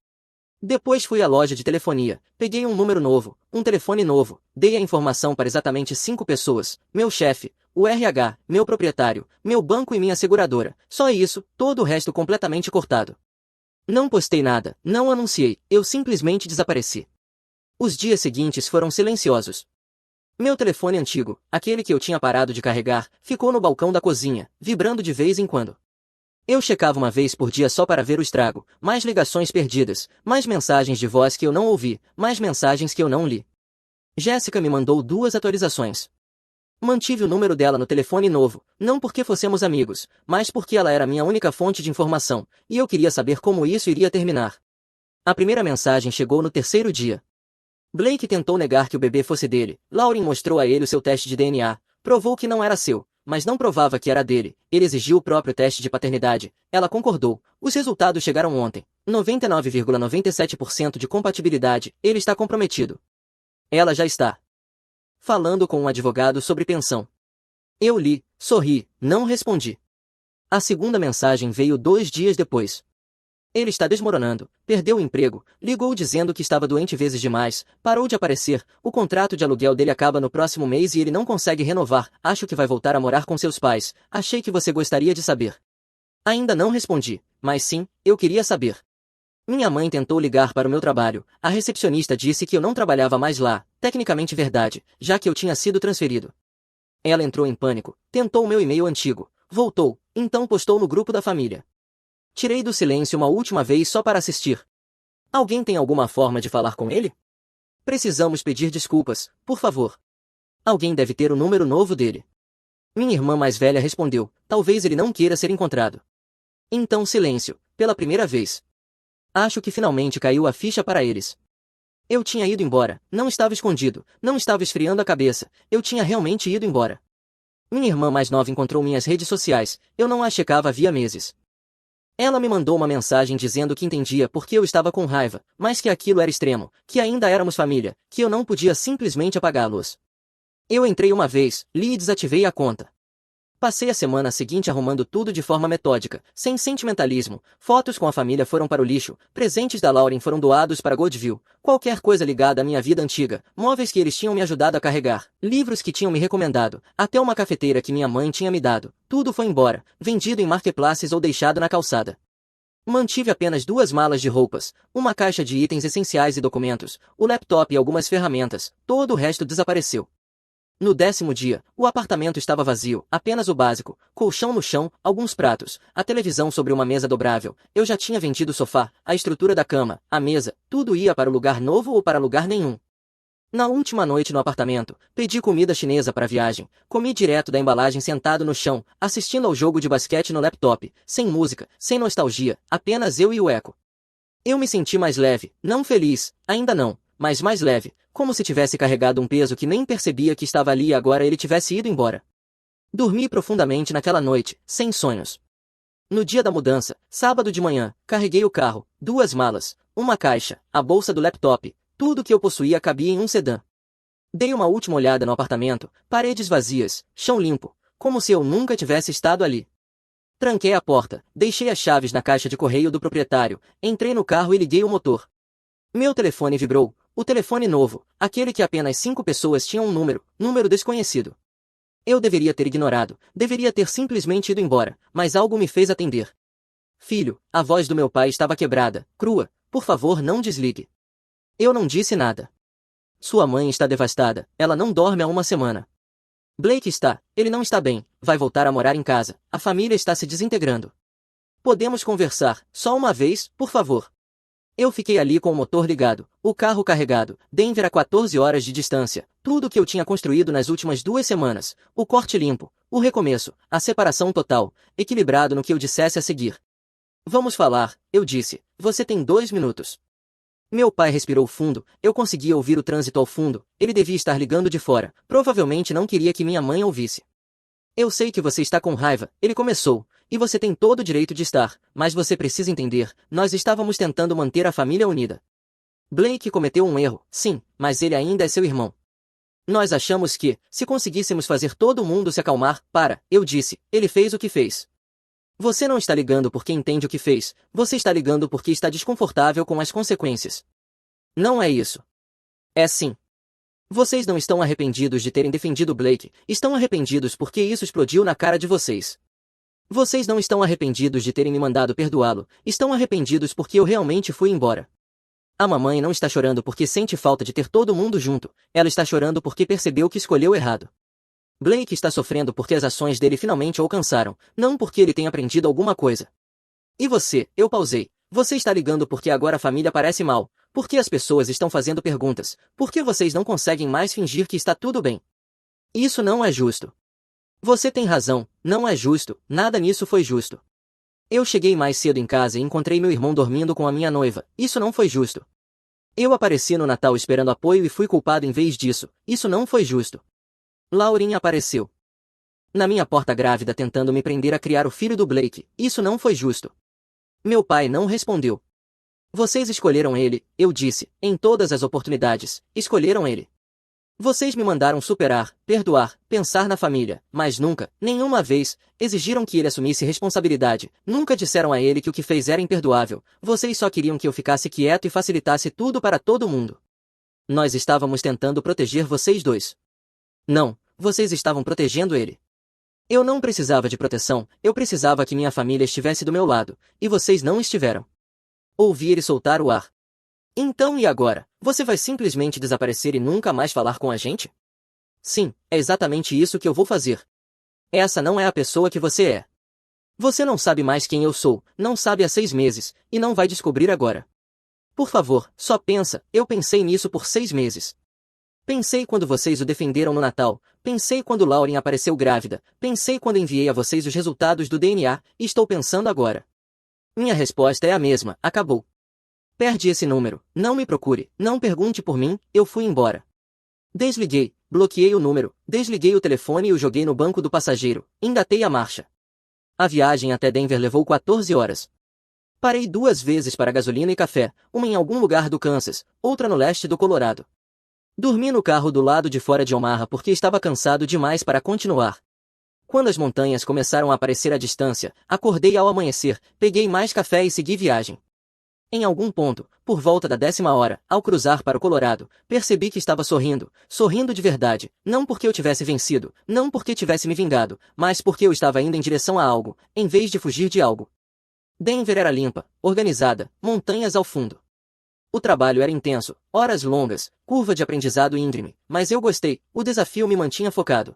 Depois fui à loja de telefonia, peguei um número novo, um telefone novo, dei a informação para exatamente 5 pessoas, meu chefe, o RH, meu proprietário, meu banco e minha seguradora, só isso, todo o resto completamente cortado. Não postei nada, não anunciei, eu simplesmente desapareci. Os dias seguintes foram silenciosos. Meu telefone antigo, aquele que eu tinha parado de carregar, ficou no balcão da cozinha, vibrando de vez em quando. Eu checava uma vez por dia só para ver o estrago, mais ligações perdidas, mais mensagens de voz que eu não ouvi, mais mensagens que eu não li. Jéssica me mandou 2 atualizações. Mantive o número dela no telefone novo, não porque fossemos amigos, mas porque ela era minha única fonte de informação, e eu queria saber como isso iria terminar. A primeira mensagem chegou no 3º dia. Blake tentou negar que o bebê fosse dele, Lauren mostrou a ele o seu teste de DNA, provou que não era seu, mas não provava que era dele, ele exigiu o próprio teste de paternidade, ela concordou, os resultados chegaram ontem, 99,97% de compatibilidade, ele está comprometido. Ela já está falando com um advogado sobre pensão. Eu li, sorri, não respondi. A segunda mensagem veio 2 dias depois. Ele está desmoronando, perdeu o emprego, ligou dizendo que estava doente vezes demais, parou de aparecer, o contrato de aluguel dele acaba no próximo mês e ele não consegue renovar, acho que vai voltar a morar com seus pais, achei que você gostaria de saber. Ainda não respondi, mas sim, eu queria saber. Minha mãe tentou ligar para o meu trabalho, a recepcionista disse que eu não trabalhava mais lá, tecnicamente verdade, já que eu tinha sido transferido. Ela entrou em pânico, tentou o meu e-mail antigo, voltou, então postou no grupo da família. Tirei do silêncio uma última vez só para assistir. Alguém tem alguma forma de falar com ele? Precisamos pedir desculpas, por favor. Alguém deve ter o número novo dele. Minha irmã mais velha respondeu, talvez ele não queira ser encontrado. Então silêncio, pela primeira vez. Acho que finalmente caiu a ficha para eles. Eu tinha ido embora, não estava escondido, não estava esfriando a cabeça, eu tinha realmente ido embora. Minha irmã mais nova encontrou minhas redes sociais, eu não as checava havia meses. Ela me mandou uma mensagem dizendo que entendia porque eu estava com raiva, mas que aquilo era extremo, que ainda éramos família, que eu não podia simplesmente apagá-los. Eu entrei uma vez, li e desativei a conta. Passei a semana seguinte arrumando tudo de forma metódica, sem sentimentalismo, fotos com a família foram para o lixo, presentes da Lauren foram doados para Goodwill, qualquer coisa ligada à minha vida antiga, móveis que eles tinham me ajudado a carregar, livros que tinham me recomendado, até uma cafeteira que minha mãe tinha me dado, tudo foi embora, vendido em marketplaces ou deixado na calçada. Mantive apenas 2 malas de roupas, uma caixa de itens essenciais e documentos, o laptop e algumas ferramentas, todo o resto desapareceu. No 10º dia, o apartamento estava vazio, apenas o básico, colchão no chão, alguns pratos, a televisão sobre uma mesa dobrável, eu já tinha vendido o sofá, a estrutura da cama, a mesa, tudo ia para o lugar novo ou para lugar nenhum. Na última noite no apartamento, pedi comida chinesa para a viagem, comi direto da embalagem sentado no chão, assistindo ao jogo de basquete no laptop, sem música, sem nostalgia, apenas eu e o eco. Eu me senti mais leve, não feliz, ainda não, mas mais leve, como se tivesse carregado um peso que nem percebia que estava ali e agora ele tivesse ido embora. Dormi profundamente naquela noite, sem sonhos. No dia da mudança, sábado de manhã, carreguei o carro, 2 malas, uma caixa, a bolsa do laptop, tudo que eu possuía cabia em um sedã. Dei uma última olhada no apartamento, paredes vazias, chão limpo, como se eu nunca tivesse estado ali. Tranquei a porta, deixei as chaves na caixa de correio do proprietário, entrei no carro e liguei o motor. Meu telefone vibrou, o telefone novo, aquele que apenas 5 pessoas tinham um número desconhecido. Eu deveria ter ignorado, deveria ter simplesmente ido embora, mas algo me fez atender. Filho, a voz do meu pai estava quebrada, crua, por favor não desligue. Eu não disse nada. Sua mãe está devastada, ela não dorme há uma semana. Blake ele não está bem, vai voltar a morar em casa, a família está se desintegrando. Podemos conversar, só uma vez, por favor. Eu fiquei ali com o motor ligado, o carro carregado, Denver a 14 horas de distância, tudo que eu tinha construído nas últimas 2 semanas, o corte limpo, o recomeço, a separação total, equilibrado no que eu dissesse a seguir. Vamos falar, eu disse, você tem 2 minutos. Meu pai respirou fundo, eu conseguia ouvir o trânsito ao fundo, ele devia estar ligando de fora, provavelmente não queria que minha mãe ouvisse. Eu sei que você está com raiva, ele começou, e você tem todo o direito de estar, mas você precisa entender, nós estávamos tentando manter a família unida. Blake cometeu um erro, sim, mas ele ainda é seu irmão. Nós achamos que, se conseguíssemos fazer todo mundo se acalmar, eu disse, ele fez o que fez. Você não está ligando porque entende o que fez, você está ligando porque está desconfortável com as consequências. Não é isso. É sim. Vocês não estão arrependidos de terem defendido Blake, estão arrependidos porque isso explodiu na cara de vocês. Vocês não estão arrependidos de terem me mandado perdoá-lo, estão arrependidos porque eu realmente fui embora. A mamãe não está chorando porque sente falta de ter todo mundo junto, ela está chorando porque percebeu que escolheu errado. Blake está sofrendo porque as ações dele finalmente o alcançaram, não porque ele tenha aprendido alguma coisa. E você, eu pausei, você está ligando porque agora a família parece mal, porque as pessoas estão fazendo perguntas, porque vocês não conseguem mais fingir que está tudo bem. Isso não é justo. Você tem razão, não é justo, nada nisso foi justo. Eu cheguei mais cedo em casa e encontrei meu irmão dormindo com a minha noiva, isso não foi justo. Eu apareci no Natal esperando apoio e fui culpado em vez disso, isso não foi justo. Lauren apareceu na minha porta grávida tentando me prender a criar o filho do Blake, isso não foi justo. Meu pai não respondeu. Vocês escolheram ele, eu disse, em todas as oportunidades, escolheram ele. Vocês me mandaram superar, perdoar, pensar na família, mas nunca, nenhuma vez, exigiram que ele assumisse responsabilidade, nunca disseram a ele que o que fez era imperdoável, vocês só queriam que eu ficasse quieto e facilitasse tudo para todo mundo. Nós estávamos tentando proteger vocês dois. Não, vocês estavam protegendo ele. Eu não precisava de proteção, eu precisava que minha família estivesse do meu lado, e vocês não estiveram. Ouvi ele soltar o ar. Então e agora? Você vai simplesmente desaparecer e nunca mais falar com a gente? Sim, é exatamente isso que eu vou fazer. Essa não é a pessoa que você é. Você não sabe mais quem eu sou, não sabe há 6 meses, e não vai descobrir agora. Por favor, só pensa, eu pensei nisso por 6 meses. Pensei quando vocês o defenderam no Natal, pensei quando Lauren apareceu grávida, pensei quando enviei a vocês os resultados do DNA, e estou pensando agora. Minha resposta é a mesma, acabou. Perde esse número, não me procure, não pergunte por mim, eu fui embora. Desliguei, bloqueei o número, desliguei o telefone e o joguei no banco do passageiro, engatei a marcha. A viagem até Denver levou 14 horas. Parei 2 vezes para gasolina e café, uma em algum lugar do Kansas, outra no leste do Colorado. Dormi no carro do lado de fora de Omaha porque estava cansado demais para continuar. Quando as montanhas começaram a aparecer à distância, acordei ao amanhecer, peguei mais café e segui viagem. Em algum ponto, por volta da 10ª hora, ao cruzar para o Colorado, percebi que estava sorrindo, sorrindo de verdade, não porque eu tivesse vencido, não porque tivesse me vingado, mas porque eu estava indo em direção a algo, em vez de fugir de algo. Denver era limpa, organizada, montanhas ao fundo. O trabalho era intenso, horas longas, curva de aprendizado íngreme, mas eu gostei, o desafio me mantinha focado.